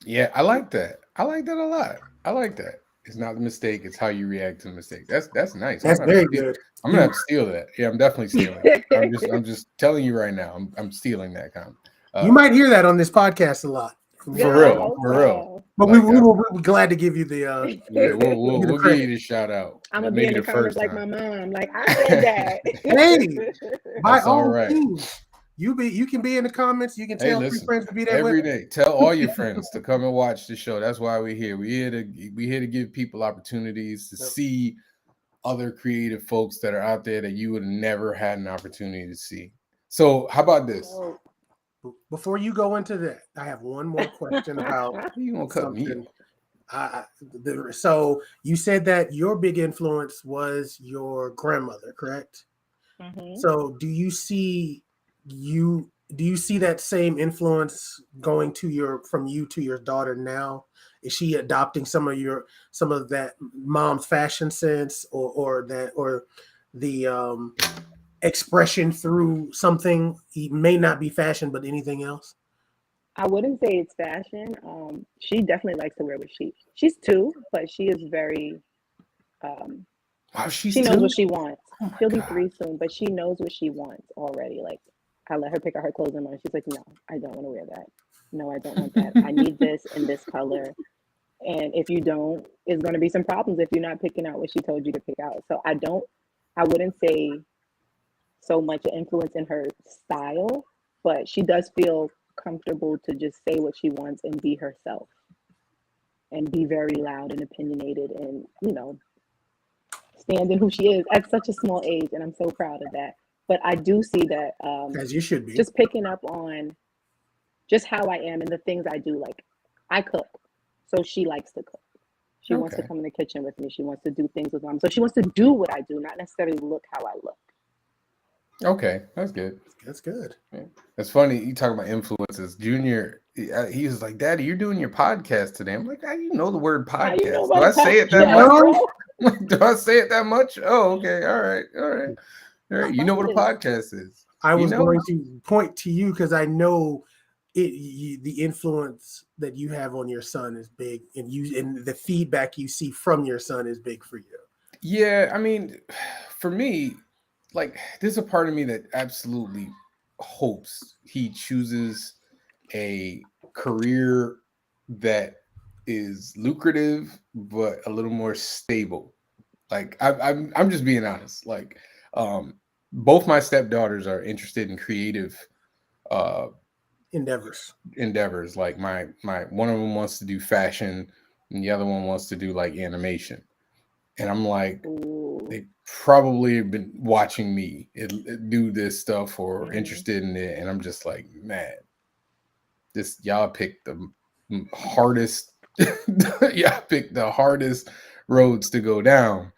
Yeah, I like that. I like that a lot. I like that. It's not the mistake, it's how you react to the mistake. That's nice. That's very good. I'm gonna have to steal that. Yeah, I'm definitely stealing it. I'm just telling you right now. I'm stealing that comment. You might hear that on this podcast a lot. For real. But like, we will be glad to give you the yeah, we'll give you the shout out. I'm gonna be in the comments like my mom. Like, I said that. Hey, by all right. means, you can be in the comments. You can tell your friends to be there every day. Tell all your friends to come and watch the show. That's why we're here. We're here to give people opportunities to see other creative folks that are out there that you would have never had an opportunity to see. So how about this? Before you go into that, I have one more question about you gonna cut me. So you said that your big influence was your grandmother, correct? Mm-hmm. So do you see that same influence going from you to your daughter now? Is she adopting some of that mom's fashion sense or the expression through something? It may not be fashion, but anything else? I wouldn't say it's fashion. She definitely likes to wear what she's 2, but she is very she knows what she wants. Oh She'll be 3 soon, but she knows what she wants already. Like, I let her pick out her clothes and she's like, no, I don't want to wear that. No, I don't want that. I need this in this color. And if you don't, it's going to be some problems if you're not picking out what she told you to pick out. So I wouldn't say so much influence in her style, but she does feel comfortable to just say what she wants and be herself and be very loud and opinionated and, stand in who she is at such a small age. And I'm so proud of that. But I do see that as you should be, just picking up on just how I am and the things I do. Like, I cook, so she likes to cook. She wants to come in the kitchen with me. She wants to do things with mom. So she wants to do what I do, not necessarily look how I look. Okay, that's good. That's good. Yeah. It's funny you talk about influences. Junior, he was like, "Daddy, you're doing your podcast today." I'm like, "How do you know the word podcast? Do I say it that much? Do I say it that much? Oh, okay, all right. You know what a podcast is." I was going to point to you because I know the influence that you have on your son is big, and the feedback you see from your son is big for you. Yeah, I mean, for me, like, there's a part of me that absolutely hopes he chooses a career that is lucrative but a little more stable. Like, I'm just being honest. Like, both my stepdaughters are interested in creative endeavors. Like my one of them wants to do fashion and the other one wants to do like animation. And I'm like, they probably have been watching me do this stuff or interested in it. And I'm just like, man, y'all picked the hardest, roads to go down.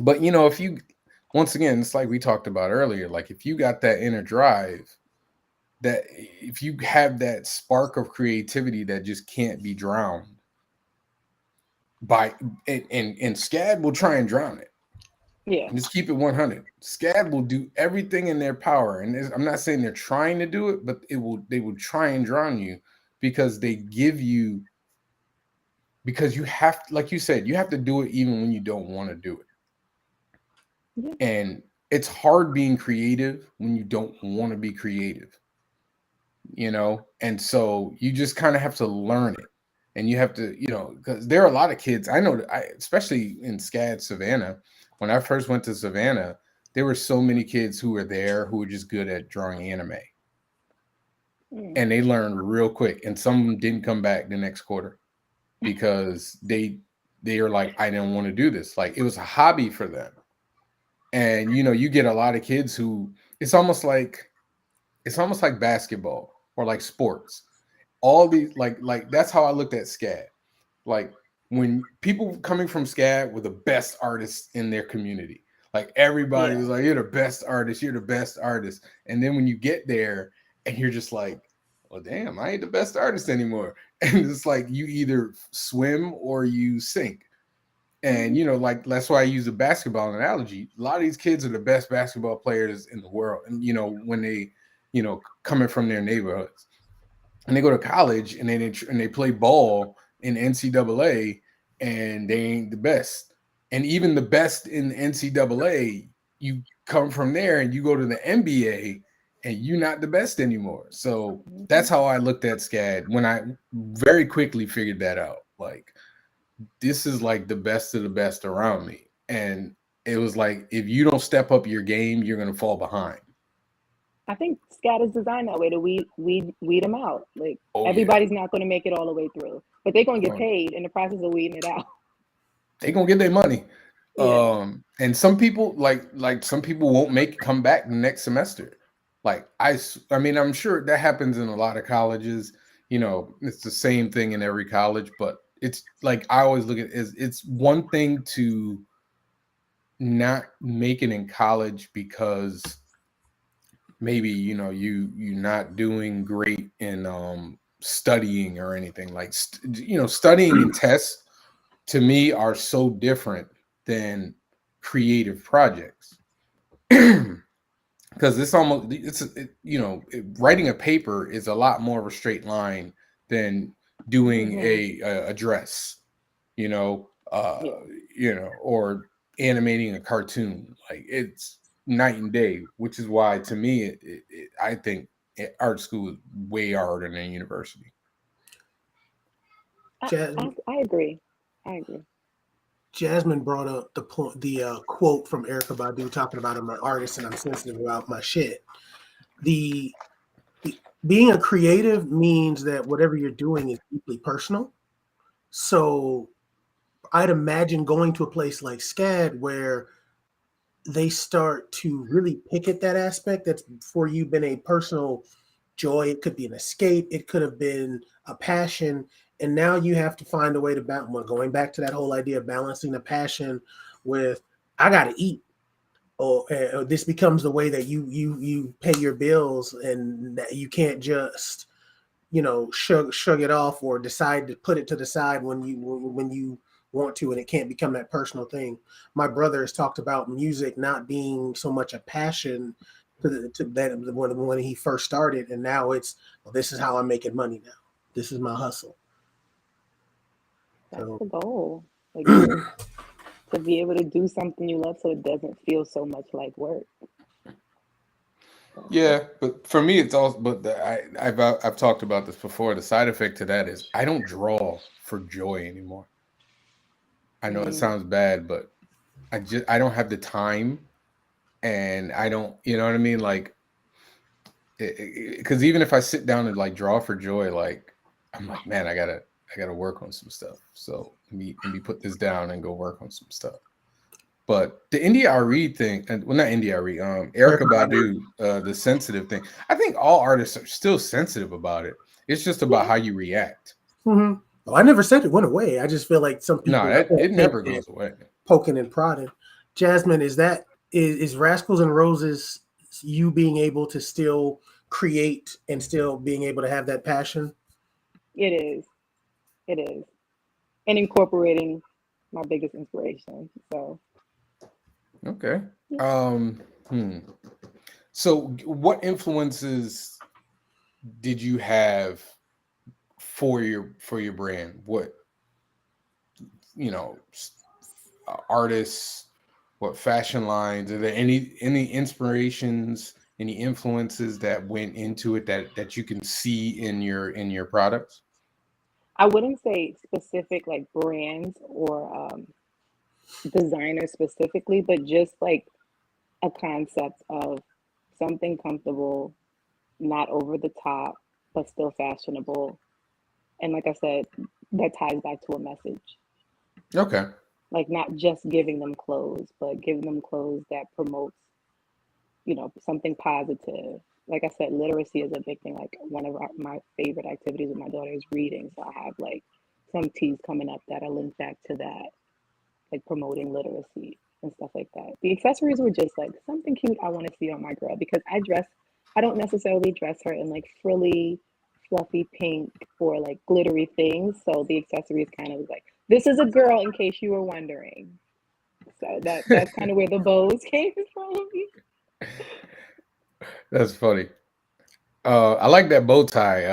But, if you, once again, it's like we talked about earlier, like if you got that inner drive, that if you have that spark of creativity that just can't be drowned and SCAD will try and drown it. Yeah. And just keep it 100. SCAD will do everything in their power. And I'm not saying they're trying to do it, but they will try and drown you because they give you, because you have, like you said, you have to do it even when you don't want to do it. Yeah. And it's hard being creative when you don't want to be creative, and so you just kind of have to learn it. And you have to, because there are a lot of kids. I know, especially in SCAD Savannah, when I first went to Savannah, there were so many kids who were there who were just good at drawing anime. And they learned real quick. And some of them didn't come back the next quarter because they are like, I didn't want to do this. Like, it was a hobby for them. And, you get a lot of kids who it's almost like basketball or like sports. All these, like that's how I looked at SCAD. Like, when people coming from SCAD were the best artists in their community, like everybody was like, you're the best artist, you're the best artist. And then when you get there and you're just like, well, damn, I ain't the best artist anymore. And it's like you either swim or you sink. And, like, that's why I use a basketball analogy. A lot of these kids are the best basketball players in the world. And, when they, coming from their neighborhoods, and they go to college and they play ball in NCAA and they ain't the best. And even the best in NCAA, you come from there and you go to the NBA and you're not the best anymore. So that's how I looked at SCAD when I very quickly figured that out. Like, this is like the best of the best around me. And it was like, if you don't step up your game, you're going to fall behind. I think SCAD is designed that way to weed them out. Like, everybody's not going to make it all the way through, but they're going to get paid in the process of weeding it out. They're going to get their money. Yeah. And some people like some people won't come back the next semester. Like, I mean, I'm sure that happens in a lot of colleges. It's the same thing in every college, but it's like, I always look at it, it's one thing to not make it in college because maybe, you're not doing great in studying or anything. Like, studying and tests to me are so different than creative projects. Because writing a paper is a lot more of a straight line than doing a dress, or animating a cartoon. Like, it's night and day, which is why, to me, I think art school is way harder than university. I agree. Jazmine brought up the quote from Erykah Badu talking about I'm an artist and I'm sensitive about my shit. The being a creative means that whatever you're doing is deeply personal. So I'd imagine going to a place like SCAD where they start to really pick at that aspect that's for you been a personal joy. It could be an escape. It could have been a passion. And now you have to find a way to balance. Going back to that whole idea of balancing the passion with, I got to eat. Or this becomes the way that you pay your bills, and that you can't just, shrug it off or decide to put it to the side when you want to, and it can't become that personal thing. My brother has talked about music not being so much a passion to that when he first started, and now it's, well, this is how I'm making money now. This is my hustle. That's the goal. Like, to be able to do something you love so it doesn't feel so much like work. Yeah, but for me, it's also, but I've talked about this before. The side effect to that is I don't draw for joy anymore. I know it sounds bad, but I don't have the time, and I don't, you know what I mean? Like, because even if I sit down and like draw for joy, like, I'm like, man, I gotta work on some stuff. So let me put this down and go work on some stuff. But the India Ari thing, well, not India Ari, Erykah Badu, the sensitive thing. I think all artists are still sensitive about it. It's just about how you react. Mm-hmm. Well, I never said it went away. I just feel like some people it never goes away. Poking and prodding. Jazmine, is Rascals and Roses you being able to still create and still being able to have that passion? It is. And incorporating my biggest inspiration. So okay. So what influences did you have for your brand? What, artists, what fashion lines? Are there any inspirations, any influences that went into it that you can see in your products? I wouldn't say specific like brands or designers specifically, but just like a concept of something comfortable, not over the top, but still fashionable. And like I said, that ties back to a message. Okay. Like not just giving them clothes, but giving them clothes that promotes, something positive. Like I said, literacy is a big thing. Like one of my favorite activities with my daughter is reading. So I have like some teas coming up that are linked back to that, like promoting literacy and stuff like that. The accessories were just like something cute I want to see on my girl because I don't necessarily dress her in like frilly, fluffy pink or like glittery things. So the accessories kind of was like, this is a girl in case you were wondering. So that's kind of where the bows came from. That's funny. I like that bow tie.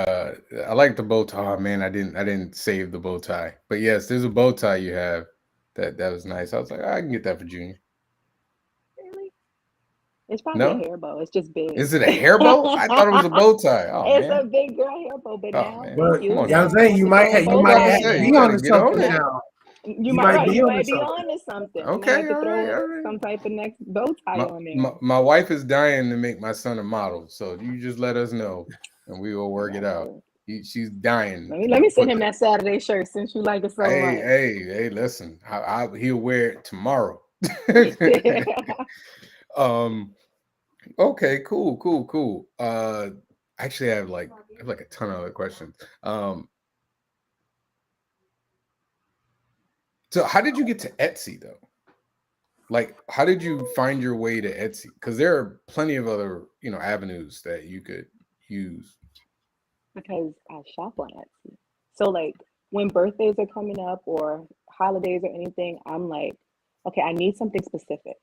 I like the bow tie. Oh, man, I didn't save the bow tie. But yes, there's a bow tie you have that was nice. I was like, I can get that for Junior. Really? It's probably No? a hair bow. It's just big. Is it a hair bow? I thought it was a bow tie. Oh, It's man. a big girl hair bow, but Oh, now man. But you Come on yeah, I'm now. saying you might throw a bow tie say, in you be there. gotta onto get on something it. now. You You might might right. be You onto might be something. on to something. You might Okay, have to all throw right. some type of next bow tie on there. My wife is dying to make my son a model, so you just let us know, and we will I work it got out. you. She's dying. Let me send Put him the, that Saturday shirt since you like it so much. hey, listen, he'll wear it tomorrow. Okay, cool. Actually, I have like a ton of other questions. So how did you get to Etsy though? Like, how did you find your way to Etsy? Because there are plenty of other, avenues that you could use. Because I shop on Etsy. So like when birthdays are coming up or holidays or anything, I'm like, okay, I need something specific.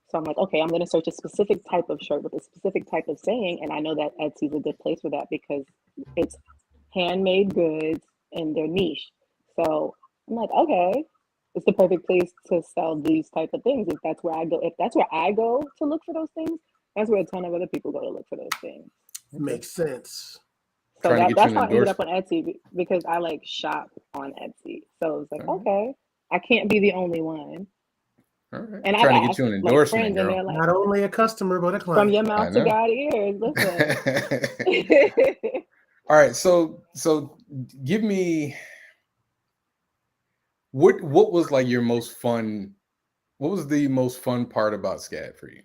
So I'm like, okay, I'm going to search a specific type of shirt with a specific type of saying, and I know that Etsy is a good place for that because it's handmade goods and they're niche. So I'm like, okay, it's the perfect place to sell these type of things. If that's where I go to look for those things, that's where a ton of other people go to look for those things. Okay. Makes sense. So Trying to get that's you how an I ended up on endorsement. Etsy because I like shop on Etsy. So it's like, All right. okay, I can't be the only one. All right. And I've Trying to get asked you an like endorsement, friends, and girl. they're like, Not only a customer, but a from client. your I mouth to know. God ears. Listen. All right, so give me what was like your most fun. What was the most fun part about SCAD for you?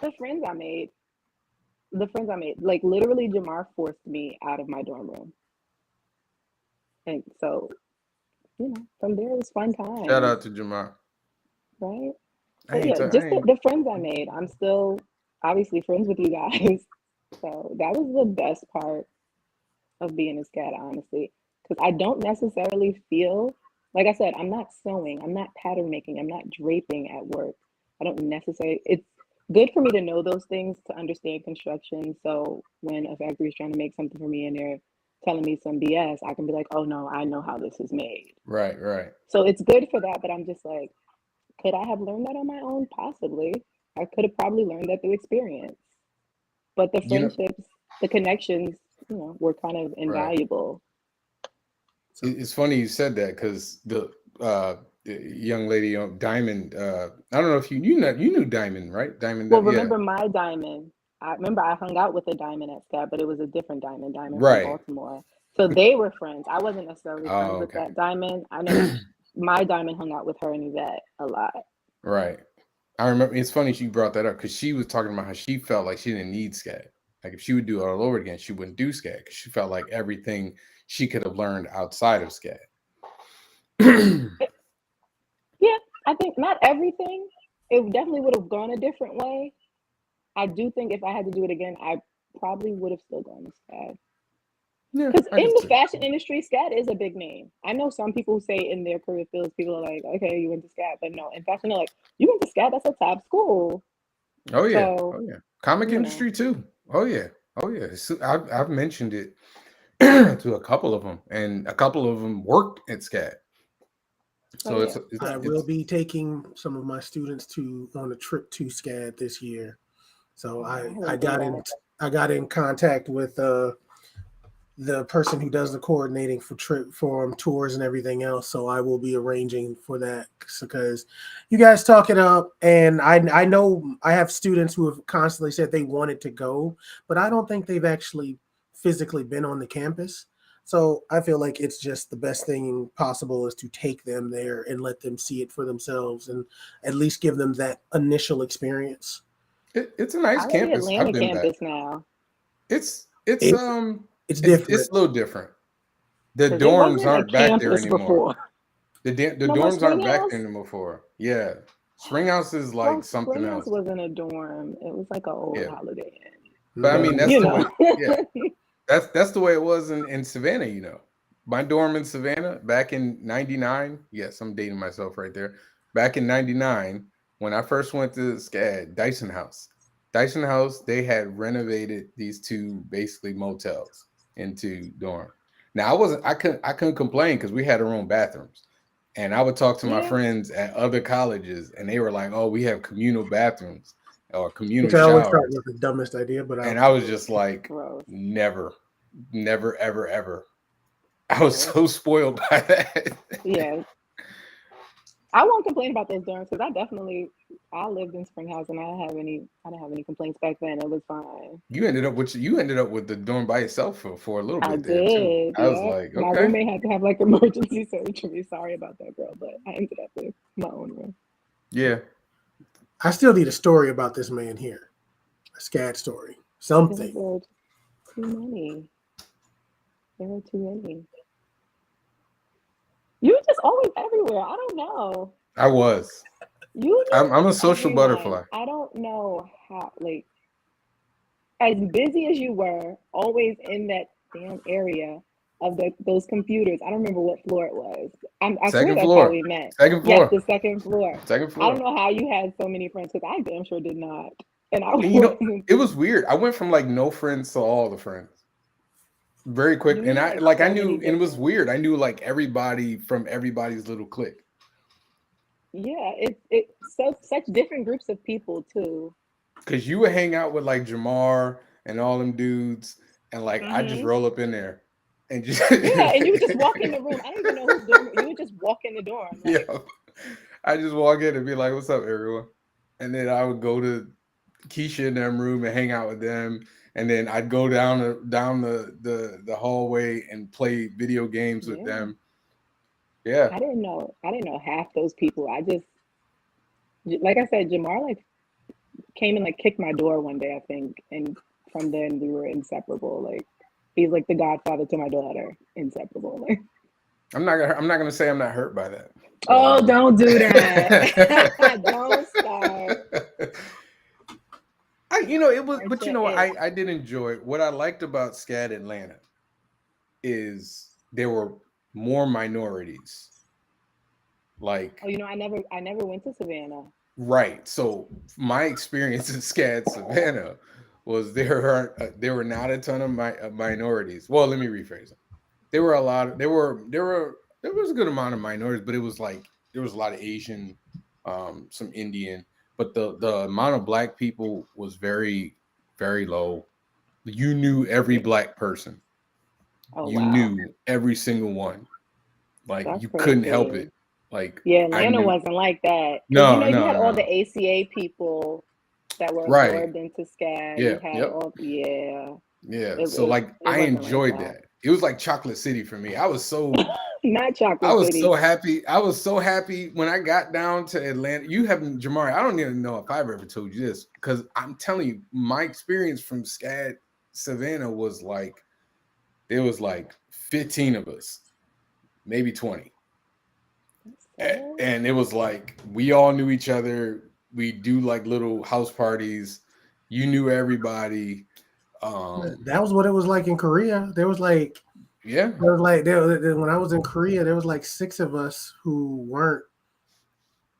The friends I made, like literally, Jamar forced me out of my dorm room, and so from there it was fun Shout times, out to Jamar. right? I So ain't. yeah, I just ain't. the friends I made. I'm still obviously friends with you guys, so that was the best part of being a SCAD, honestly, because I don't necessarily feel like I said, I'm not sewing, I'm not pattern making, I'm not draping at work. I don't necessarily. It's good for me to know those things to understand construction. So when a factory is trying to make something for me and they're telling me some BS, I can be like, oh no, I know how this is made. Right. So it's good for that, but I'm just like, could I have learned that on my own? Possibly. I could have probably learned that through experience. But the You know, friendships, the connections, were kind of right. invaluable. It's funny you said that because the young lady Diamond. I don't know if you knew Diamond, right? Diamond. Well, Yeah. remember my diamond. I remember I hung out with a diamond at SCAD, but it was a different diamond from Right. Baltimore. So they were friends. I wasn't necessarily friends Oh, with okay. that diamond. I know my diamond hung out with her and Yvette a lot. Right. I remember. It's funny she brought that up because she was talking about how she felt like she didn't need SCAD. Like if she would do it all over again, she wouldn't do SCAD because she felt like everything she could have learned outside of SCAD. Yeah, I think not everything. It definitely would have gone a different way. I do think if I had to do it again, I probably would have still gone to SCAD. Yeah, Because I in could the see. fashion industry, SCAD is a big name. I know some people say in their career fields, people are like, okay, you went to SCAD. But no, in fashion, they're like, you went to SCAD, that's a top school. Oh yeah. So, Comic you know, industry too. Oh yeah. So I've mentioned it to a couple of them, and a couple of them worked at SCAD. So oh yeah. I will be taking some of my students on a trip to SCAD this year. So I would do that. got in contact with the person who does the coordinating for tours and everything else. So I will be arranging for that because you guys talk it up. And I know I have students who have constantly said they wanted to go, but I don't think they've actually physically been on the campus. So I feel like it's just the best thing possible is to take them there and let them see it for themselves and at least give them that initial experience. It's a nice I like campus. Atlanta I've been back. campus now. It's different. it's a little different. The 'Cause it dorms wasn't a aren't back there campus anymore. before. The No more dorms aren't back Springhouse? there anymore. Before, yeah, Springhouse is like Well, something Springhouse else. wasn't a dorm. It was like an old Yeah. Holiday Inn. But I mean, that's You the know. way. Yeah, that's the way it was in Savannah. You know, my dorm in Savannah back in '99. Yes, I'm dating myself right there. Back in '99, when I first went to SCAD, Dyson House, they had renovated these two basically motels into dorm. Now I couldn't complain because we had our own bathrooms. And I would talk to my Yeah. friends at other colleges, and they were like, "Oh, we have communal bathrooms or communal Which I always showers." thought was the dumbest idea, but And I was just like, Gross. never, ever, ever. I was so spoiled by that. Yeah. I won't complain about those dorms because I lived in Springhouse and I didn't have any complaints back then. It was fine. You ended up with the dorm by yourself for a little bit I there too. did. I was Yeah. like, My okay. roommate had to have like emergency surgery. Sorry about that, girl, but I ended up with my own room. Yeah. I still need a story about this man here. A SCAD story. Something. There were too many. There were too many. You were just always everywhere. I don't know. I was. I'm a social everyone. butterfly. I don't know how, like, as busy as you were, always in that damn area of those computers. I don't remember what floor it was. I swear Second that's floor. how we met. Second floor. Yes, the second floor. Second I floor. don't know how you had so many friends because I damn sure did not. And I And you know, wasn't. it was weird. I went from like no friends to all the friends very quick. You And I had like I so knew, many and it was different- weird. I knew like everybody from everybody's little clique. Yeah, it's such different groups of people too. Cause you would hang out with like Jamar and all them dudes, and like I just roll up in there and just Yeah, and you would just walk in the room. I don't even know who's dorm. You would just walk in the dorm. Like, Yeah, I just walk in and be like, "What's up, everyone?" And then I would go to Keisha in their room and hang out with them, and then I'd go down the hallway and play video games with them. Yeah, I didn't know half those people. I just, like I said, Jamar like came and like kicked my door one day, I think, and from then we were inseparable. Like he's like the godfather to my daughter, inseparable. Like, I'm not gonna say I'm not hurt by that. oh, don't do that. Don't start. I did enjoy it. What I liked about SCAD Atlanta is there were more minorities. Like, Oh, I never went to Savannah. right. So my experience in SCAD Savannah was there were not a ton of minorities. Well, let me rephrase it. There was a good amount of minorities, but it was like there was a lot of Asian, some Indian, but the amount of black people was very, very low. You knew every black person. Oh, You wow. knew every single one. Like That's you couldn't help crazy. it. Like Yeah, Atlanta wasn't like that. 'Cause, No, you had all no. the ACA people that were Right. absorbed into SCAD. Yeah, You had yep. all, yeah. Yeah. It So was- like it I wasn't like enjoyed that. that. It was like Chocolate City for me. I was so Not Chocolate I was City. so happy. I was so happy when I got down to Atlanta. You haven't, Jamari. I don't even know if I've ever told you this because I'm telling you, my experience from SCAD Savannah was like there was like 15 of us, maybe 20. And it was like we all knew each other. We do like little house parties. You knew everybody. That was what it was like in Korea. There was like Yeah. when I was in Korea, there was like 6 of us who weren't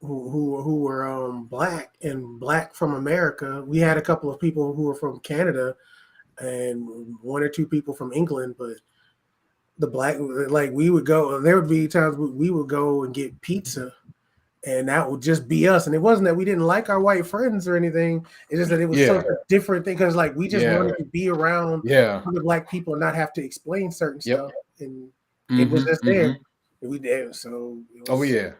who were black and black from America. We had a couple of people who were from Canada and 1 or 2 people from England, but the black, like we would go, there would be times we would go and get pizza and that would just be us. And it wasn't that we didn't like our white friends or anything. It's just that it was such a different thing because like we just wanted to be around other Black people and not have to explain certain stuff. And it was just there. And we did. So it was,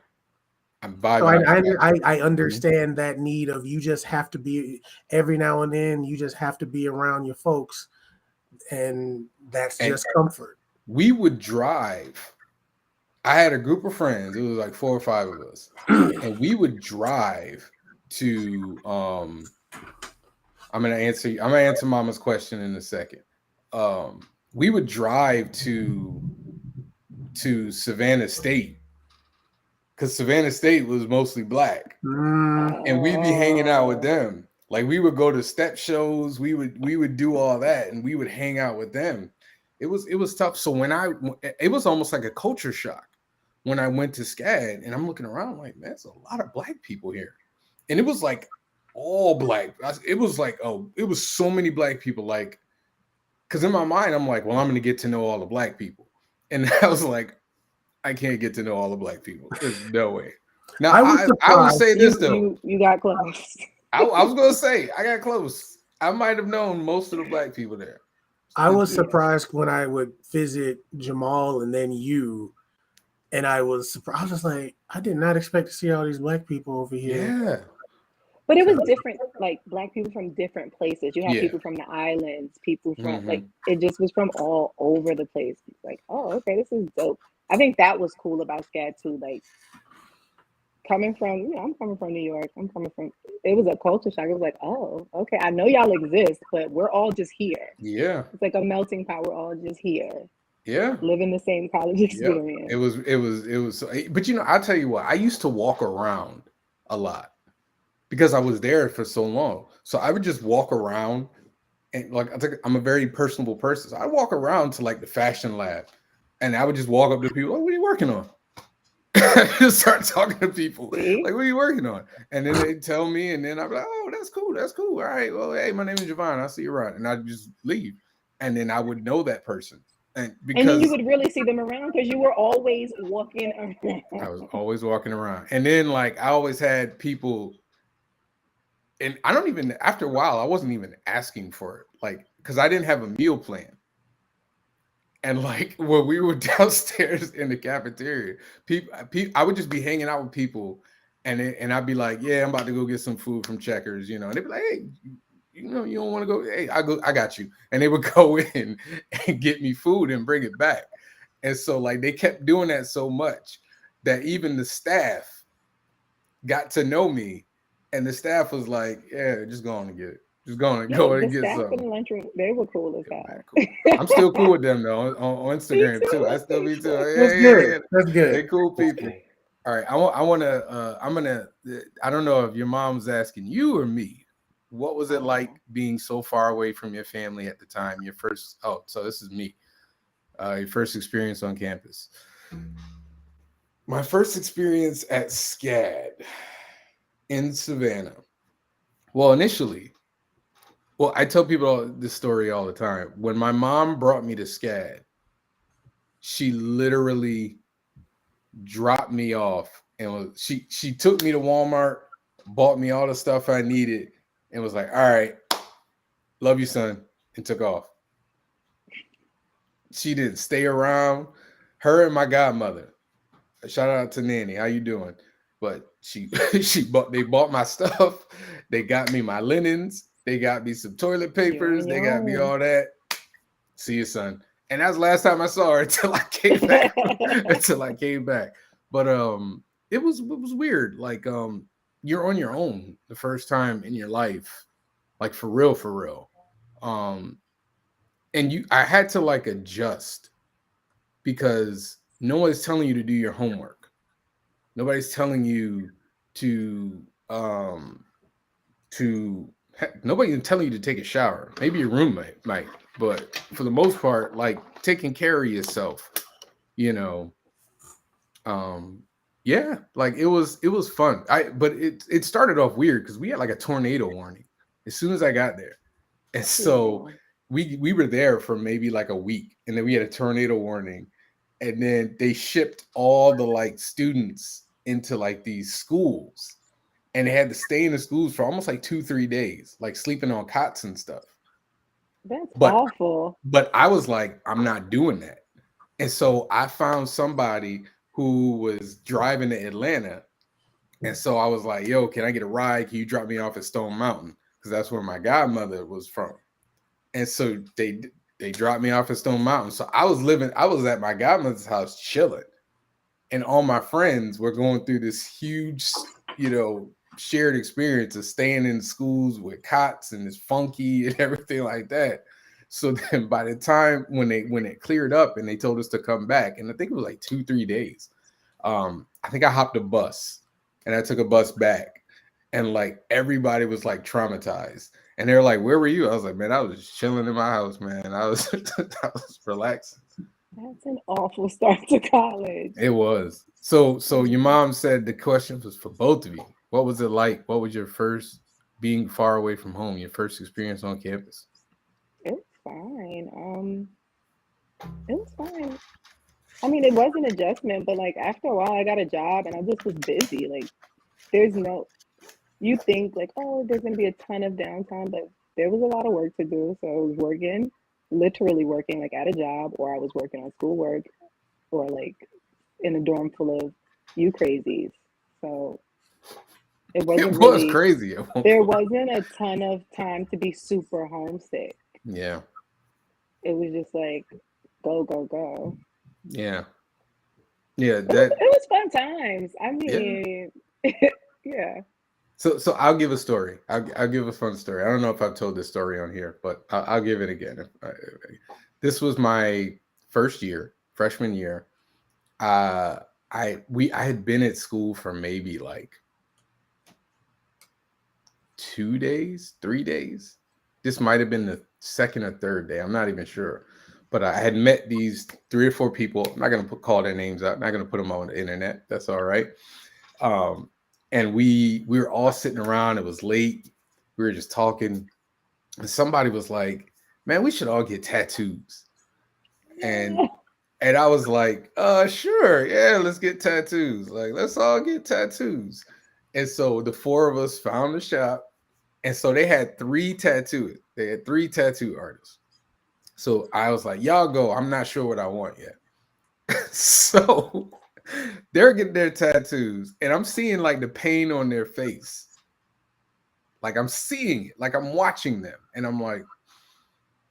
I'm vibing. So I understand that need of you just have to be every now and then. You just have to be around your folks, and that's just comfort. We would drive. I had a group of friends. It was like 4 or 5 of us, and we would drive to. I'm gonna answer Mama's question in a second. We would drive to Savannah State because Savannah State was mostly Black, and we'd be hanging out with them. Like we would go to step shows. We would do all that, and we would hang out with them. It was tough. So it was almost like a culture shock when I went to SCAD, and I'm looking around like, man, there's a lot of Black people here, and it was like all Black. It was like, oh, it was so many Black people. Like, because in my mind, I'm like, well, I'm going to get to know all the Black people, and I was like, I can't get to know all the Black people. There's no way. Now I would say this though, you got close. I was going to say I got close. I might have known most of the Black people there. I was surprised when I would visit Jamal and then you, and I was surprised. I was just like, I did not expect to see all these Black people over here. Yeah. But it was different, like Black people from different places. You have people from the islands, people from like it just was from all over the place. It's like, oh, okay, this is dope. I think that was cool about SCAD too. Like coming from, I'm coming from New York. It was a culture shock. It was like, oh, okay, I know y'all exist, but we're all just here. Yeah. It's like a melting pot. We're all just here. Yeah. Living the same college experience. It was, but I'll tell you what, I used to walk around a lot because I was there for so long. So I would just walk around and like, I'm a very personable person. So I walk around to like the fashion lab and I would just walk up to people, like, what are you working on? Just start talking to people like, what are you working on? And then they tell me, and then I'm like, oh, that's cool. All right, well, hey, my name is Javon. I'll see you around. And I'd just leave. And then I would know that person. And then you would really see them around because you were always walking around. I was always walking around. And then like I always had people, and after a while, I wasn't even asking for it. Like, because I didn't have a meal plan. And like when we were downstairs in the cafeteria, I would just be hanging out with people, and I'd be like, "Yeah, I'm about to go get some food from Checkers," and they'd be like, "Hey, you don't want to go? Hey, I got you." And they would go in and get me food and bring it back. And so like they kept doing that so much that even the staff got to know me, and the staff was like, "Yeah, just go on and get it." Just go and get some. In the lunchroom, they were cool as hell. Cool. I'm still cool with them though on Instagram too. I still be too. That's good. That's good. They cool people. All right, I don't know if your mom's asking you or me. What was it like being so far away from your family at the time? So this is me. Your first experience on campus. My first experience at SCAD in Savannah. Well, initially. Well, I tell people this story all the time. When my mom brought me to SCAD, she literally dropped me off and she took me to Walmart, bought me all the stuff I needed, and was like, "All right, love you, son," and took off. She didn't stay around. Her and my godmother. Shout out to Nanny. How you doing? But they bought my stuff. They got me my linens. They got me some toilet papers. They got me all that. See you, son. And that's the last time I saw her until I came back. But it was weird. Like you're on your own the first time in your life, like for real. And I had to like adjust because no one's telling you to do your homework. Nobody's telling you nobody's telling you to take a shower. Maybe your roommate might, but for the most part, like taking care of yourself, like it was fun. But it started off weird because we had like a tornado warning as soon as I got there, and so we were there for maybe like a week, and then we had a tornado warning, and then they shipped all the like students into like these schools, and they had to stay in the schools for almost like 2-3 days, like sleeping on cots and stuff. That's But awful. but I was like, I'm not doing that. And so I found somebody who was driving to Atlanta. And so I was like, yo, can I get a ride? Can you drop me off at Stone Mountain? Because that's where my godmother was from. And so they dropped me off at Stone Mountain. So I was at my godmother's house chilling. And all my friends were going through this huge, shared experience of staying in schools with cots and it's funky and everything like that. So then by the time when it cleared up and they told us to come back, and I think it was like 2-3 days, I think I hopped a bus and I took a bus back, and like everybody was like traumatized. And they're like, where were you? I was like, man, I was chilling in my house, man. I was I was relaxing. That's an awful start to college. It was. So your mom said the question was for both of you. What was it like? What was your first being far away from home, your first experience on campus? It was fine. It was fine. I mean, it was an adjustment, but like after a while, I got a job and I just was busy. Like, you think like, oh, there's gonna be a ton of downtime, but there was a lot of work to do. So I was literally working like at a job, or I was working on schoolwork, or like in a dorm full of you crazies. So it was crazy. There wasn't a ton of time to be super homesick. Yeah. It was just like go, go, go. Yeah. Yeah. It was fun times. I mean, yeah. So I'll give a story. I'll give a fun story. I don't know if I've told this story on here, but I'll give it again. This was my first year, freshman year. I had been at school for maybe like 2 days, 3 days. This might have been the second or third day. I'm not even sure. But I had met these 3 or 4 people. I'm not going to call their names out. I'm not going to put them on the internet. That's all right. And we were all sitting around. It was late. We were just talking. And somebody was like, man, we should all get tattoos. And I was like, sure. Yeah, let's get tattoos. Like, let's all get tattoos. And so the 4 of us found the shop. And so they had 3 tattooed. They had 3 tattoo artists. So I was like, y'all go. I'm not sure what I want yet. So they're getting their tattoos, and I'm seeing like the pain on their face. Like I'm seeing it, like I'm watching them, and I'm like,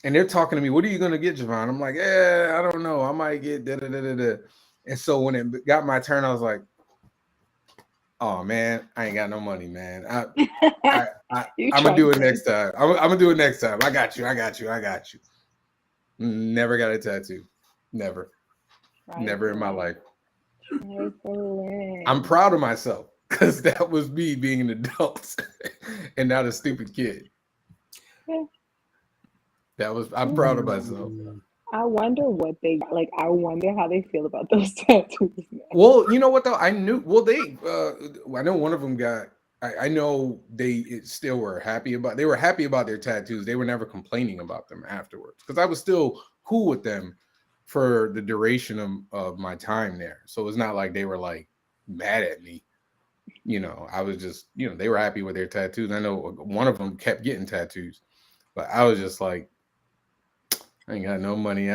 and they're talking to me, what are you going to get, Javon? I'm like, I don't know. I might get da-da-da-da-da. And so when it got my turn, I was like, oh man, I ain't got no money, man. I'm gonna do it next time. I'm gonna do it next time. I got you. Never got a tattoo. Never. Right. Never in my life. I'm proud of myself because that was me being an adult and not a stupid kid. I'm proud of myself. I wonder what I wonder how they feel about those tattoos now. Well, you know what though? I know one of them got, I know they still were happy about their tattoos. They were never complaining about them afterwards because I was still cool with them for the duration of my time there. So it's not like they were like mad at me. I was just, they were happy with their tattoos. I know one of them kept getting tattoos, but I was just like, I ain't got no money.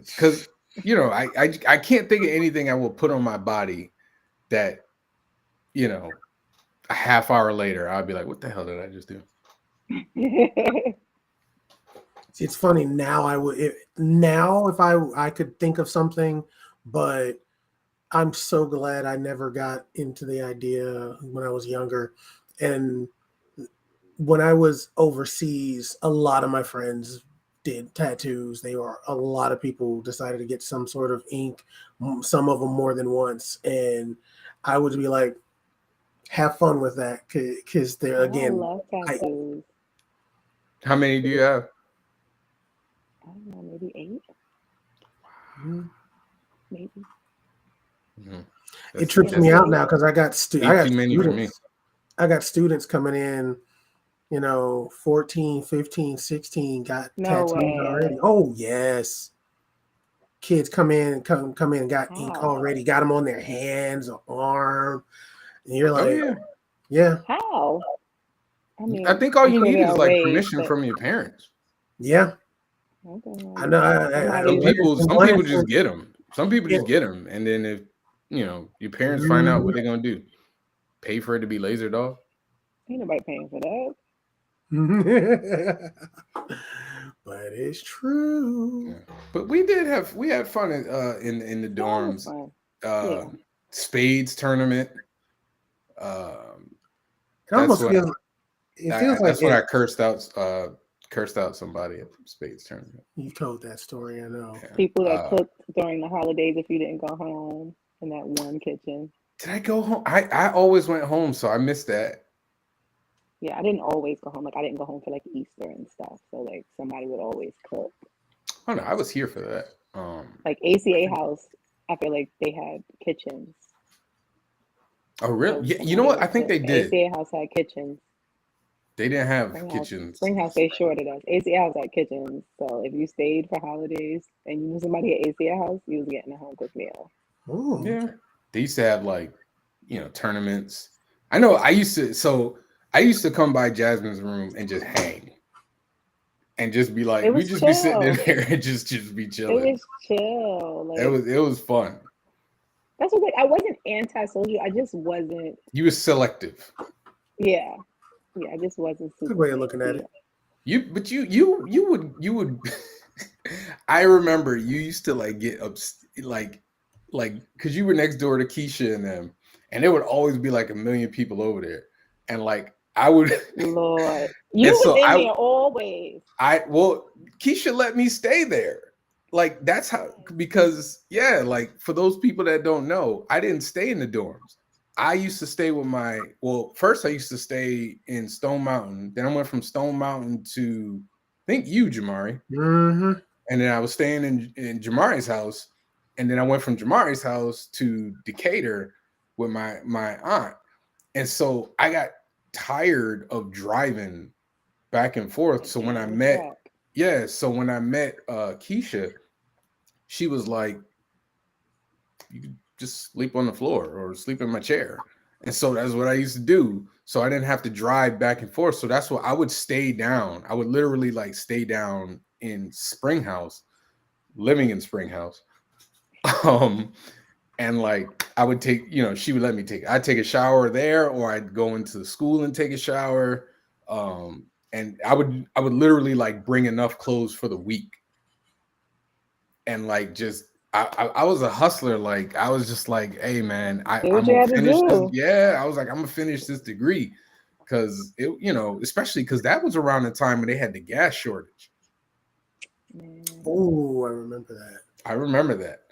Because, I can't think of anything I will put on my body that, a half hour later, I'll be like, what the hell did I just do? It's funny now. If I could think of something, but I'm so glad I never got into the idea when I was younger. And when I was overseas, a lot of my friends did tattoos. A lot of people decided to get some sort of ink, some of them more than once. And I would be like, have fun with that because they're again. I love tattoos. How many do you have? I don't know, maybe 8. Maybe. Mm-hmm. It trips me out now because I got students. I got students coming in, 14, 15, 16 got tattoos already. Oh yes. kids come in and got ink How? already, got them on their hands or arm, and you're Oh like, yeah. yeah, How? I mean, I think all I'm you sure need they is are like ways, permission but from your parents. yeah. okay, I know. somebody Some people just get them. Some people Yeah. just get them, and then if your parents find out, what they're gonna do? Pay for it to be lasered off? ain't nobody paying for that. But it's true. Yeah. But we had fun in the That was dorms. fun. Yeah. Spades tournament. It almost feels. It feels like that's when I cursed out somebody at the spades tournament. You told that story, I know. Yeah. People that cooked during the holidays if you didn't go home in that one kitchen. Did I go home? I always went home, so I missed that. Yeah, I didn't always go home. Like I didn't go home for like Easter and stuff. So like somebody would always cook. Oh no, I was here for that. Like ACA house, I feel like they had kitchens. Oh really? So Yeah, you know what? I think they the did. ACA house had kitchens. They didn't have kitchens. Springhouse, they shorted us. ACA house had kitchens. So if you stayed for holidays and you knew somebody at ACA house, you was getting a home cooked meal. Ooh. Yeah. They used to have like, tournaments. I know I used to come by Jazmine's room and just hang. And just be like, we just chill. be sitting in there and just be chilling. It was chill. Like, it was fun. That's what I wasn't anti-social. I just wasn't. You were selective. Yeah. Yeah, I just wasn't super. Good way of looking at it. You would I remember you used to like get like because you were next door to Keisha and them, and there would always be like a million people over there, and like I would Lord, you was in there always. Keisha let me stay there. Like that's how, because like for those people that don't know, I didn't stay in the dorms. I used to stay with first I used to stay in Stone Mountain. Then I went from Stone Mountain to, I think you, Jamari. Mm-hmm. And then I was staying in Jamari's house. And then I went from Jamari's house to Decatur with my aunt. And so I got tired of driving back and forth. So when I met Keisha, she was like, you could just sleep on the floor or sleep in my chair. And so that's what I used to do. So I didn't have to drive back and forth. So that's what I would stay down. I would literally like stay down in Springhouse, living in Springhouse. And like I would take, she would let me I'd take a shower there, or I'd go into the school and take a shower. And I would literally like bring enough clothes for the week. And like just I was a hustler. Like I was just like, hey man, I'm gonna finish this. Yeah, I was like, I'm gonna finish this degree, because especially because that was around the time when they had the gas shortage. Oh, I remember that.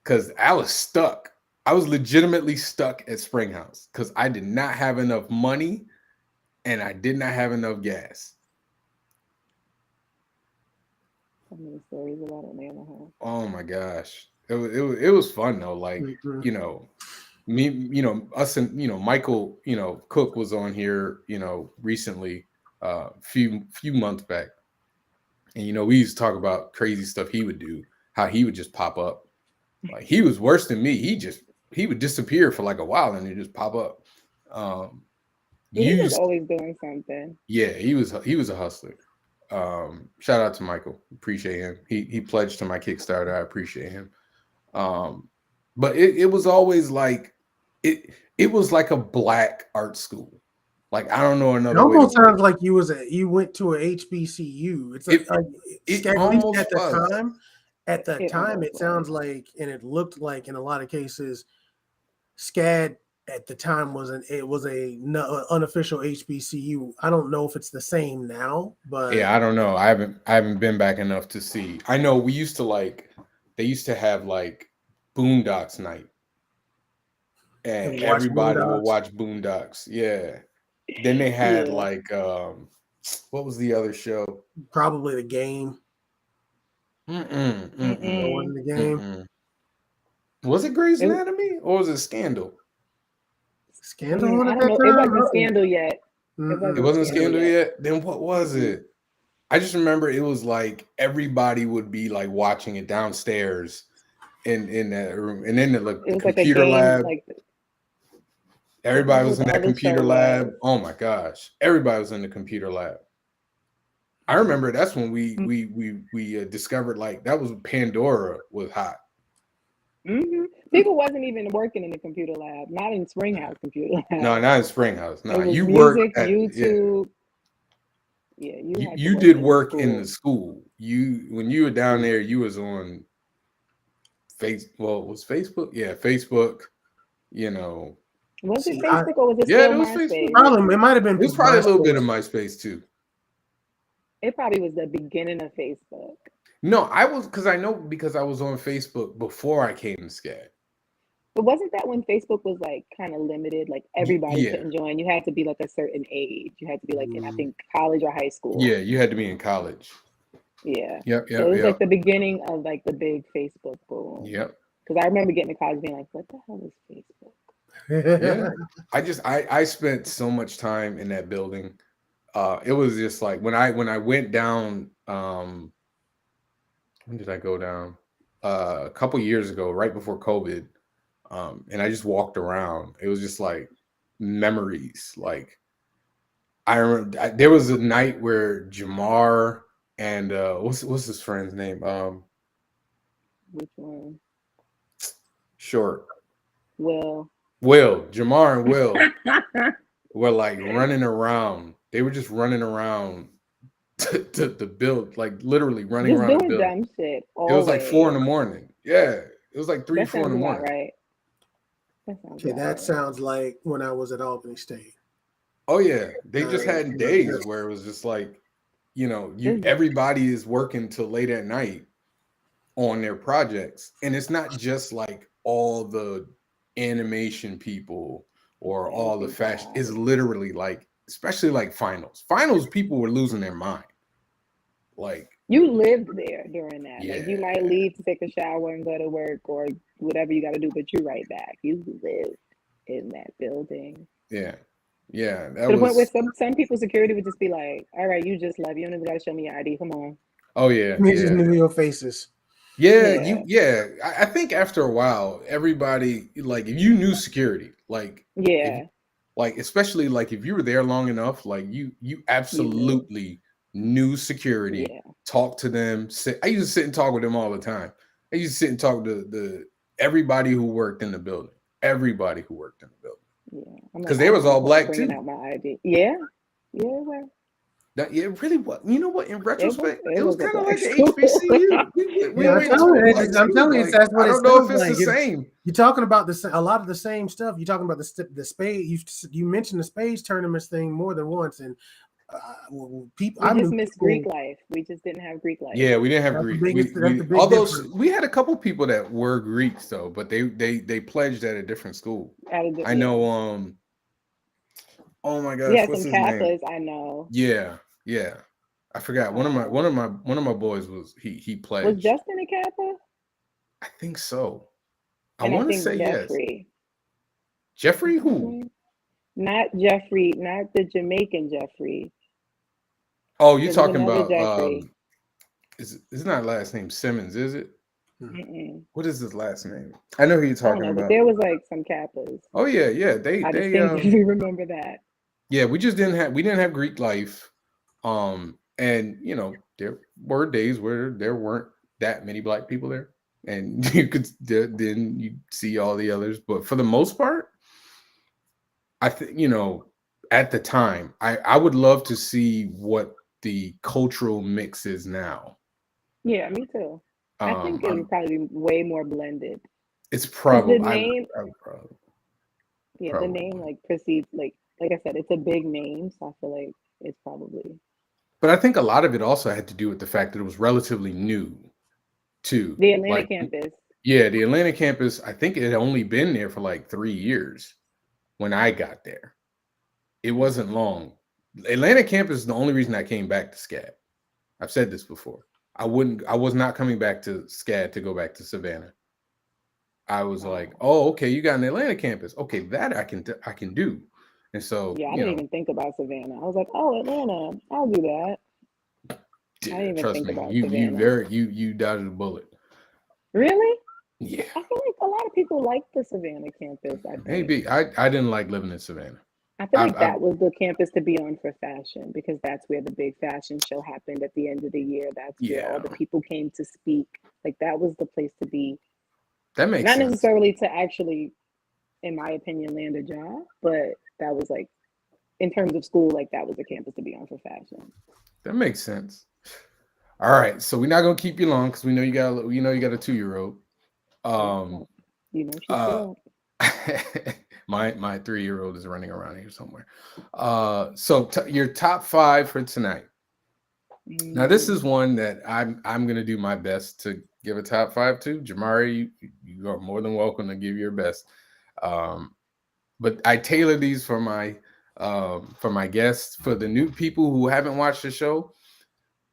Because I was stuck. I was legitimately stuck at Springhouse because I did not have enough money and I did not have enough gas. So many stories about Atlanta, huh? Oh my gosh. It was fun though. Like, me, us and, Michael, Cook was on here, recently, few months back. And, we used to talk about crazy stuff he would do, how he would just pop up. Like he was worse than me. He would disappear for like a while and he'd just pop up. He was always doing something. Yeah, he was a hustler. Shout out to Michael. Appreciate him. He pledged to my Kickstarter. I appreciate him. But it was always like it was like a black art school. Like I don't know another. It almost sounds like you went to a HBCU. It's like it at almost least at the was. time. At the time, it sounds like, and it looked like in a lot of cases, SCAD at the time was an unofficial HBCU. I don't know if it's the same now, but yeah, I don't know. I haven't been back enough to see. I know we used to they used to have like Boondocks night, and everybody would watch Boondocks. Yeah. Then they had like what was the other show? Probably The Game. Wasn't The Game. Was it Grey's Anatomy or was it Scandal? Scandal. I don't know. It wasn't Scandal yet. It wasn't Scandal yet. Then what was it? I just remember it was like everybody would be like watching it downstairs in that room, and then the It was like a computer game, lab. like Everybody was what in the that other computer show lab. was. Oh my gosh, everybody was in the computer lab. I remember that's when we discovered like that was Pandora was hot. People wasn't even working in the computer lab, not in Springhouse computer lab. No, not in Springhouse. No, It was you music, worked at YouTube. Yeah, you had to you work did in work the in the school. You when you were down there, you was on was Facebook? Yeah, Facebook. You know, Was it See, Facebook or was it yeah, still it was MySpace? Facebook. Problem, it might have been. It was probably a little bit of MySpace. MySpace too. It probably was the beginning of Facebook. No, I was because I was on Facebook before I came to SCAD. But wasn't that when Facebook was like kind of limited? Like everybody Yeah. couldn't join. You had to be like a certain age. You had to be like in, I think, college or high school. Yeah, you had to be in college. Yeah. Yep. So it was like the beginning of like the big Facebook boom. Yep. Because I remember getting to college being like, what the hell is Facebook? Yeah. I spent so much time in that building. It was just like when I went down, when did I go down? A couple years ago, right before COVID. And I just walked around. It was just like memories. Like I remember there was a night where Jamar and what's his friend's name? Which one? Short. Will. Jamar and Will were like running around. They were just running around to build, like literally running Just around the doing building. dumb shit. It was like 4 a.m. Yeah, it was like 3 or 4 in the morning. Right. That sounds Okay, that sounds like when I was at Albany State. Oh yeah, they just had days where it was just like, you know, everybody is working till late at night on their projects, and it's not just like all the animation people or all the fashion. It's literally like, especially like finals. Finals people were losing their mind. Like you lived there during that. Yeah. Like you might leave to take a shower and go to work or whatever you got to do, but you're right back. You lived in that building. Yeah. Yeah. That to the was point where some people's security would just be like, all right, you just left. You don't even got to show me your ID. Come on. Oh yeah. We just knew your faces. Yeah. I think after a while, everybody, like if you knew security, like like especially like if you were there long enough, like you absolutely knew security. Talk to them. I used to sit and talk with them all the time. I used to sit and talk to everybody who worked in the building. Everybody who worked in the building. Yeah, because they was all black too. Out my ID. Yeah. Well. It really was. You know what? In retrospect, it was kind of like the HBCU. I'm telling you, that's what I don't know if it's the same. You're talking about a lot of the same stuff. You're talking about the spade. You mentioned the spades tournaments thing more than once, and people. I just missed Greek life. We just didn't have Greek life. Yeah, we didn't have Greek. Although we had a couple people that were Greeks though, but they pledged at a different school. I know. Oh my gosh, yeah, what's some his Kappas, name? I know. Yeah. I forgot. One of my boys was he pledged. Was Justin a Kappa? I think so. I want to say Jeffrey. Yes. Jeffrey who? Not Jeffrey, not the Jamaican Jeffrey. Oh, you're talking about it's not last name Simmons, is it? What is his last name? I know who you're talking about. But there was like some Kappas. Oh yeah. I distinctly remember that. Yeah, we didn't have Greek life. And you know, there were days where there weren't that many black people there, and you could then you see all the others. But for the most part, I think, you know, at the time, I would love to see what the cultural mix is now. Yeah, me too. I think it would probably be way more blended. It's probably the name. Probably. The name like precedes like I said, it's a big name, so I feel like it's probably. But I think a lot of it also had to do with the fact that it was relatively new, too. The Atlanta campus. Yeah, the Atlanta campus. I think it had only been there for like 3 years when I got there. It wasn't long. Atlanta campus is the only reason I came back to SCAD. I've said this before. I was not coming back to SCAD to go back to Savannah. I was like, oh, okay, you got an Atlanta campus. Okay, that I can do. And so I didn't even think about Savannah. I was like, oh, Atlanta, I'll do that. didn't even Trust think me, about you Savannah. you dodged a bullet. Really? Yeah, I feel like a lot of people like the Savannah campus. I think. maybe. I didn't like living in Savannah. I feel like I that was the campus to be on for fashion because that's where the big fashion show happened at the end of the year. That's where all yeah, the people came to speak. Like that was the place to be. that makes Not sense. necessarily to actually, in my opinion, land a job, but that was like, in terms of school, like that was the campus to be on for fashion. That makes sense. All right, so we're not gonna keep you long because we know you got a 2-year-old. You know, she's Uh, still my 3-year-old is running around here somewhere. So your top 5 for tonight. Now this is one that I'm gonna do my best to give a top 5 to. Jamari, you are more than welcome to give your best. But I tailor these for my guests. For the new people who haven't watched the show,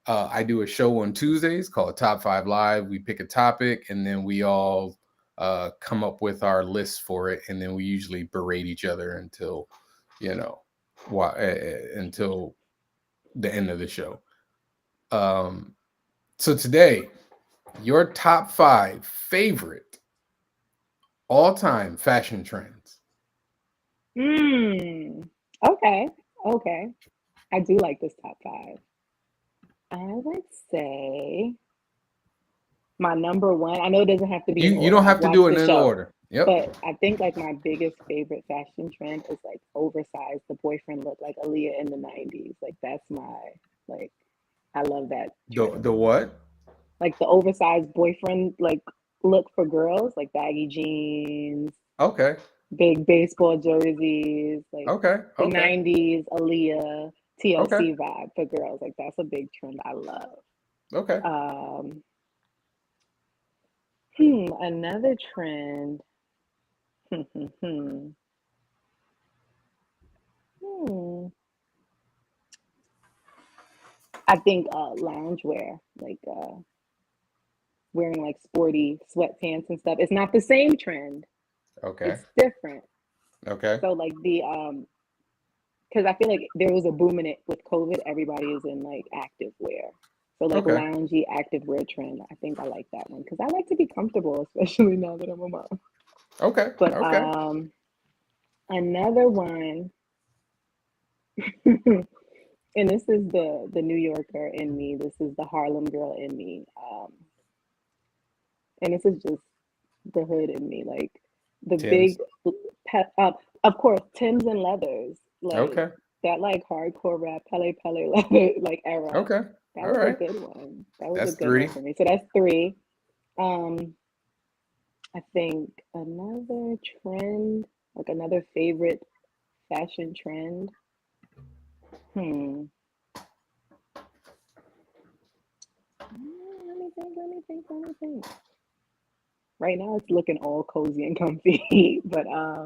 I do a show on Tuesdays called Top 5 Live. We pick a topic and then we all come up with our list for it, and then we usually berate each other until until the end of the show. So today, your top 5 favorite all-time fashion trends. Okay. I do like this top 5. I would say my number one. I know it doesn't have to be in order. You don't have I've to do watched it the in show, order. Yep. but I think like my biggest favorite fashion trend is like oversized, the boyfriend look, like Aaliyah in the 90s. Like that's like I love that trend. The what? Like the oversized boyfriend like look for girls, like baggy jeans, Okay. big baseball jerseys, like Okay. the Okay. 90s Aaliyah Okay. TLC vibe for girls. Like that's a big trend I love. Okay. Another trend. I think loungewear, like wearing like sporty sweatpants and stuff. It's not the same trend. Okay. It's different. Okay. So like the because I feel like there was a boom in it with COVID. Everybody is in like active wear. So like Okay. loungy active wear trend. I think I like that one because I like to be comfortable, especially now that I'm a mom. Okay. But Okay. another one, and this is the New Yorker in me. This is the Harlem girl in me. And this is just the hood in me. Like the Tim's. big of course, Tim's and leathers. Like Okay. that like hardcore rap Pele leather like era. Okay. That All was right. a good one. That was That's a good 3. one for me. So that's 3. I think another trend, like another favorite fashion trend. Let me think. Right now it's looking all cozy and comfy, but I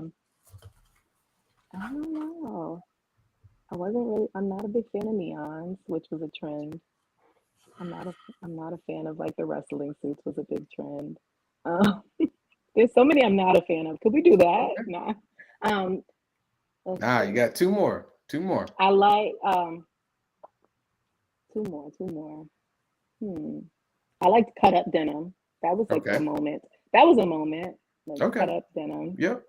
don't know. I'm not a big fan of neons, which was a trend. I'm not a fan of like the wrestling suits was a big trend. There's so many I'm not a fan of. Could we do that? Okay. Nah. Nah, you got 2 more. 2 more. I like 2 more. I liked cut up denim. That was like Okay. a moment. That was a moment. Like Okay. cut up denim. Yep.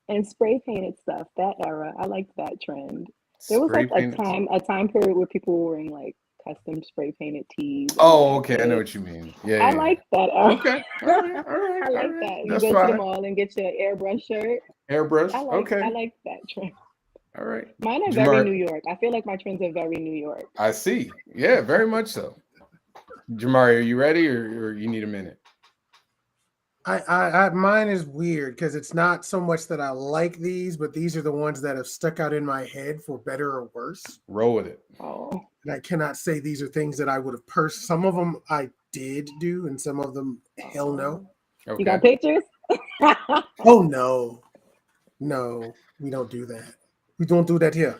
And spray painted stuff. That era, I liked that trend. There was Spray like painted. a time period where people were wearing like custom spray painted tees. Oh, okay. I know what you mean. Yeah. I like that era. Okay. All right. I like that. You That's go fine. to the mall and get your airbrush shirt. Airbrush. I like that trend. All right. Mine are very New York. I feel like my trends are very New York. I see. Yeah, very much so. Jamari, are you ready or you need a minute? I mine is weird because it's not so much that I like these, but these are the ones that have stuck out in my head for better or worse. Roll with it. Oh. And I cannot say these are things that I would have some of them I did do, and some of them hell no. Okay. You got pictures? Oh no, we don't do that. We don't do that here.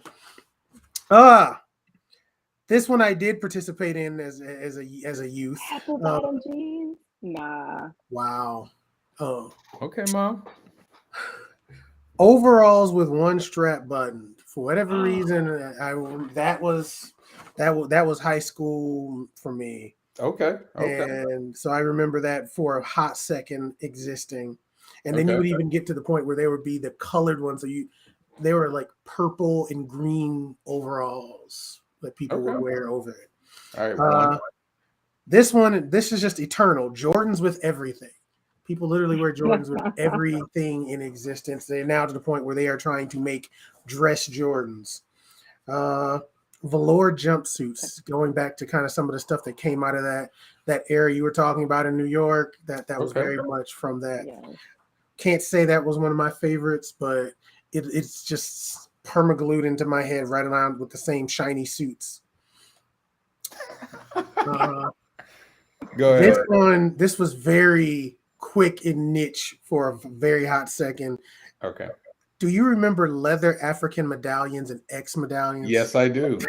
This one I did participate in as a youth. Apple bottom jeans? Nah. Wow. Oh. Okay, Mom. Overalls with one strap button. For whatever reason, That was high school for me. Okay. And so I remember that for a hot second existing. And then you would even get to the point where there would be the colored ones. So they were like purple and green overalls that people would wear over it. All right. This is just eternal. Jordans with everything. People literally wear Jordans with everything in existence. They're now to the point where they are trying to make dress Jordans. Velour jumpsuits, going back to kind of some of the stuff that came out of that era you were talking about in New York. That was very much from that. Yeah. Can't say that was one of my favorites, but it's just permaglued into my head right around with the same shiny suits. Go ahead. This was very quick and niche for a very hot second. Okay. Do you remember leather African medallions and X medallions? Yes, I do.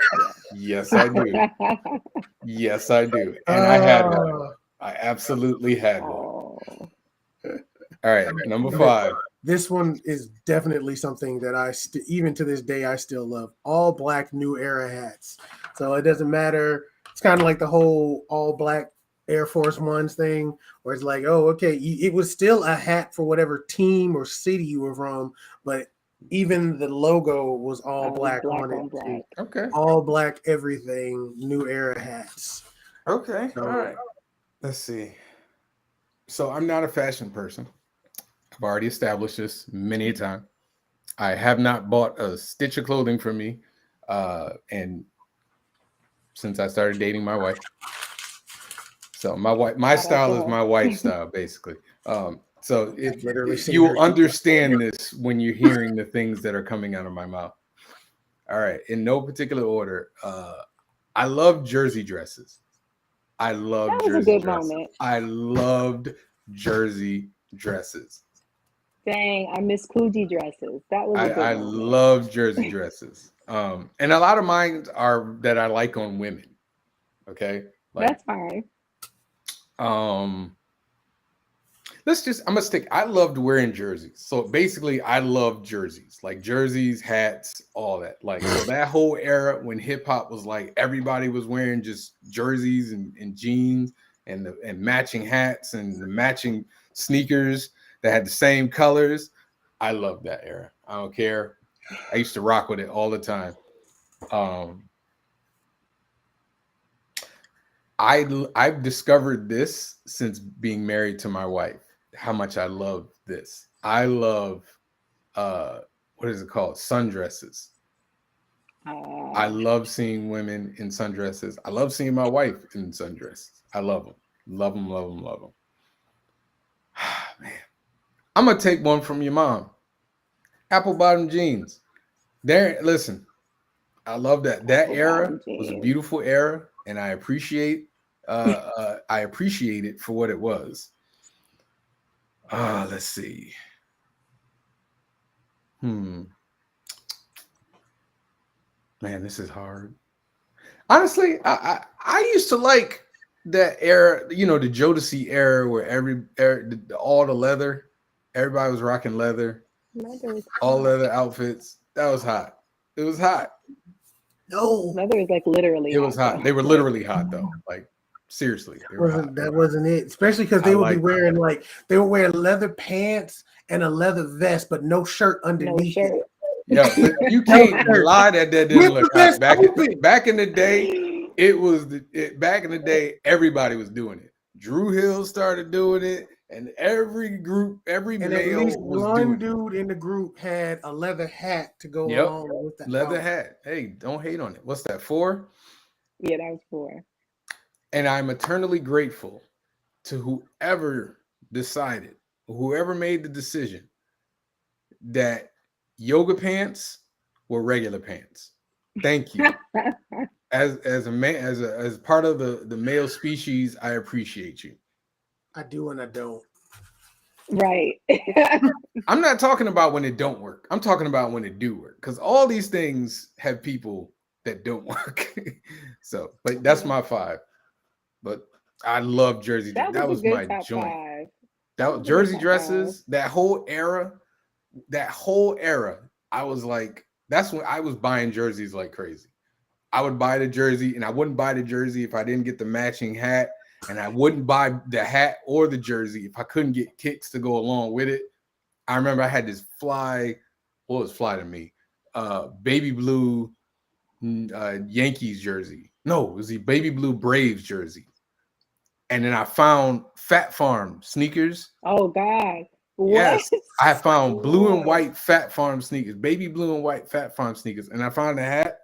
Yes, I do. Yes, I do. And I had one. I absolutely had one. All right, number 5. This one is definitely something that even to this day, I still love. All black New Era hats. So it doesn't matter. It's kind of like the whole all black Air Force Ones thing, where it's like, oh, okay, it was still a hat for whatever team or city you were from, but even the logo was all black on it. Black. Okay. All black everything, New Era hats. Okay. All right. Let's see. So I'm not a fashion person. I've already established this many a time. I have not bought a stitch of clothing for me, and since I started dating my wife. So my style is my wife's style, basically. So you'll understand this when you're hearing the things that are coming out of my mouth. All right, in no particular order. I love jersey dresses. I love jersey dresses. Moment. I loved jersey dresses. Dang, I miss Coogee dresses. That was a good I love jersey dresses. And a lot of mine are that I like on women. Okay, that's fine. I'm gonna stick. I loved wearing jerseys. So basically, I love jerseys, like jerseys, hats, all that. Like so that whole era when hip hop was like everybody was wearing just jerseys and jeans and matching hats and the matching sneakers that had the same colors. I love that era. I don't care. I used to rock with it all the time. I've discovered this since being married to my wife, how much I love this. I love what is it called? Sundresses. I love seeing women in sundresses. I love seeing my wife in sundresses. I love them. Love them, love them, love them. Man. I'm gonna take one from your mom. Apple bottom jeans. Listen, I love that. That era was a beautiful era, and I appreciate it for what it was. Let's see. Man, this is hard. Honestly, I used to like that era, the Jodeci era where all the leather, everybody was rocking leather, all leather outfits. That was hot. It was hot. No, leather is like literally. It was hot. They were literally hot though. Like seriously, that wasn't it. Especially because they would be wearing they would wear leather pants and a leather vest, but no shirt underneath. No shirt. Yeah, you can't lie that didn't look hot. Back in the day, back in the day, everybody was doing it. Drew Hill started doing it, and every male was one dude in the group had a leather hat to go along with that leather hat. Hey, don't hate on it. What's that, 4? Yeah, that was 4. And I'm eternally grateful to whoever decided, whoever made the decision that yoga pants were regular pants. Thank you. As a man, as part of the male species, I appreciate you. I do and I don't. Right. I'm not talking about when it don't work. I'm talking about when it do work. Because all these things have people that don't work. So, but that's my 5. But I love jersey. That was my joint. That was jersey dresses. That whole era. I was like, that's when I was buying jerseys like crazy. I would buy the jersey, and I wouldn't buy the jersey if I didn't get the matching hat, and I wouldn't buy the hat or the jersey if I couldn't get kicks to go along with it. I remember I had this fly to me, baby blue Yankees jersey. No, it was the baby blue Braves jersey. And then I found Fat Farm sneakers. Oh God. What? Yes, I found blue and white Fat Farm sneakers, baby blue and white Fat Farm sneakers. And I found the hat.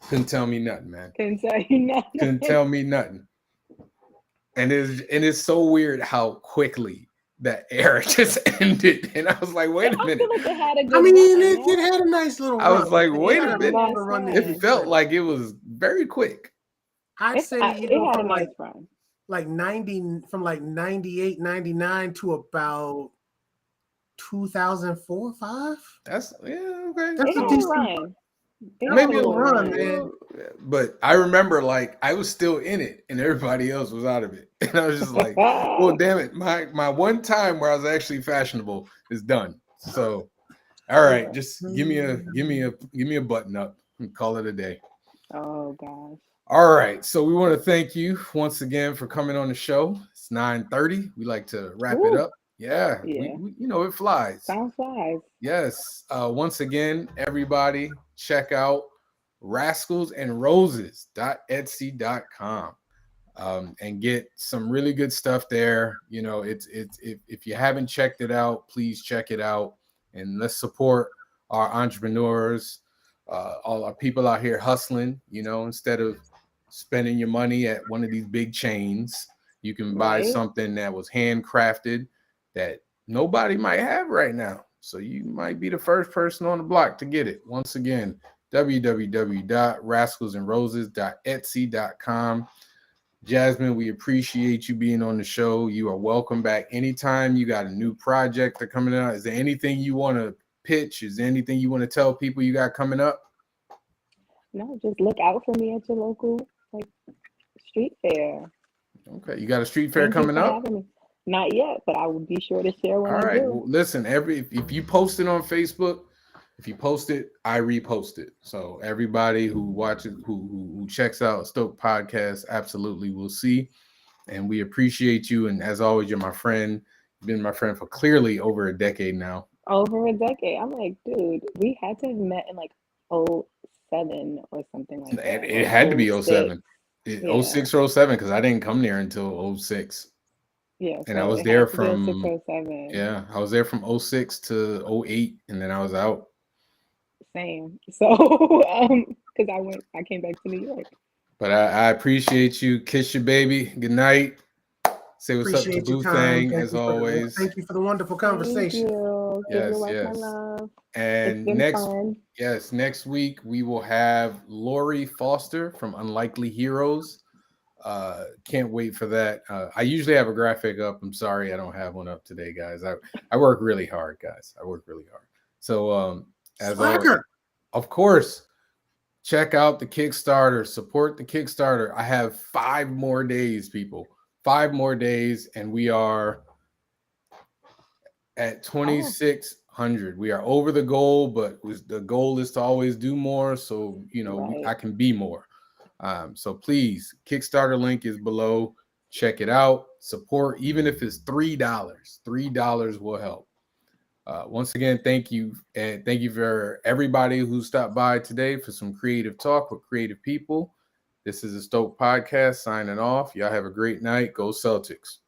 Couldn't tell me nothing, man. Couldn't tell you nothing. Couldn't tell me nothing. And it's so weird how quickly that era just ended. And I was like, wait a minute. I feel like it had a good it had a nice little run. I was like, wait a minute. Run It felt like it was very quick. I'd say it had a nice run. Like 90, from like 98, 99 to about 2004, 5. That's okay. That's a decent run. Maybe a run, man. But I remember like I was still in it and everybody else was out of it. And I was just like, well, damn it. My one time where I was actually fashionable is done. So all right, just give me a button up and call it a day. Oh gosh. All right, so we want to thank you once again for coming on the show. It's 9:30. We like to wrap it up. Yeah. We, it flies. Time flies. Yes. Once again, everybody, check out Rascals and Roses.etsy.com and get some really good stuff there. If you haven't checked it out, please check it out and let's support our entrepreneurs, all our people out here hustling. Instead of spending your money at one of these big chains, you can buy something that was handcrafted that nobody might have right now. So you might be the first person on the block to get it. Once again, www.rascalsandroses.etsy.com. Jazmine, we appreciate you being on the show. You are welcome back anytime. You got a new project that coming out. Is there anything you want to pitch? Is there anything you want to tell people you got coming up? No, just look out for me at your local street fair. Okay, you got a street fair coming up? Not yet, but I will be sure to share when All I right. do. Well, listen, if you post it on Facebook, if you post it, I repost it. So everybody who watches, who checks out Stoked Podcast, absolutely will see. And we appreciate you. And as always, you're my friend. You've been my friend for clearly over a decade now. Over a decade. I'm like, dude, we had to have met in 07 or something like that. It had to be 07. 06 or 07, because I didn't come there until 06. Yeah. And I was there from 07. Yeah, I was there from 06 to 08, and then I was out. Same. So because I came back to New York. But I appreciate you. Kiss your baby. Good night. Say what's Appreciate up to Boo your Thing, time. as always. Thank you for the wonderful conversation. Thank you. Yes, My yes. love. And next week we will have Lori Foster from Unlikely Heroes. Can't wait for that. I usually have a graphic up. I'm sorry I don't have one up today, guys. I work really hard, guys. I work really hard. So as always, of course, check out the Kickstarter. Support the Kickstarter. I have 5 more days, people. 5 more days, and we are at 2,600. We are over the goal, but the goal is to always do more. So I can be more. So please, Kickstarter link is below. Check it out. Support, even if it's $3. $3 will help. Once again, thank you. And thank you for everybody who stopped by today for some creative talk with creative people. This is a Stoked Podcast signing off. Y'all have a great night. Go Celtics.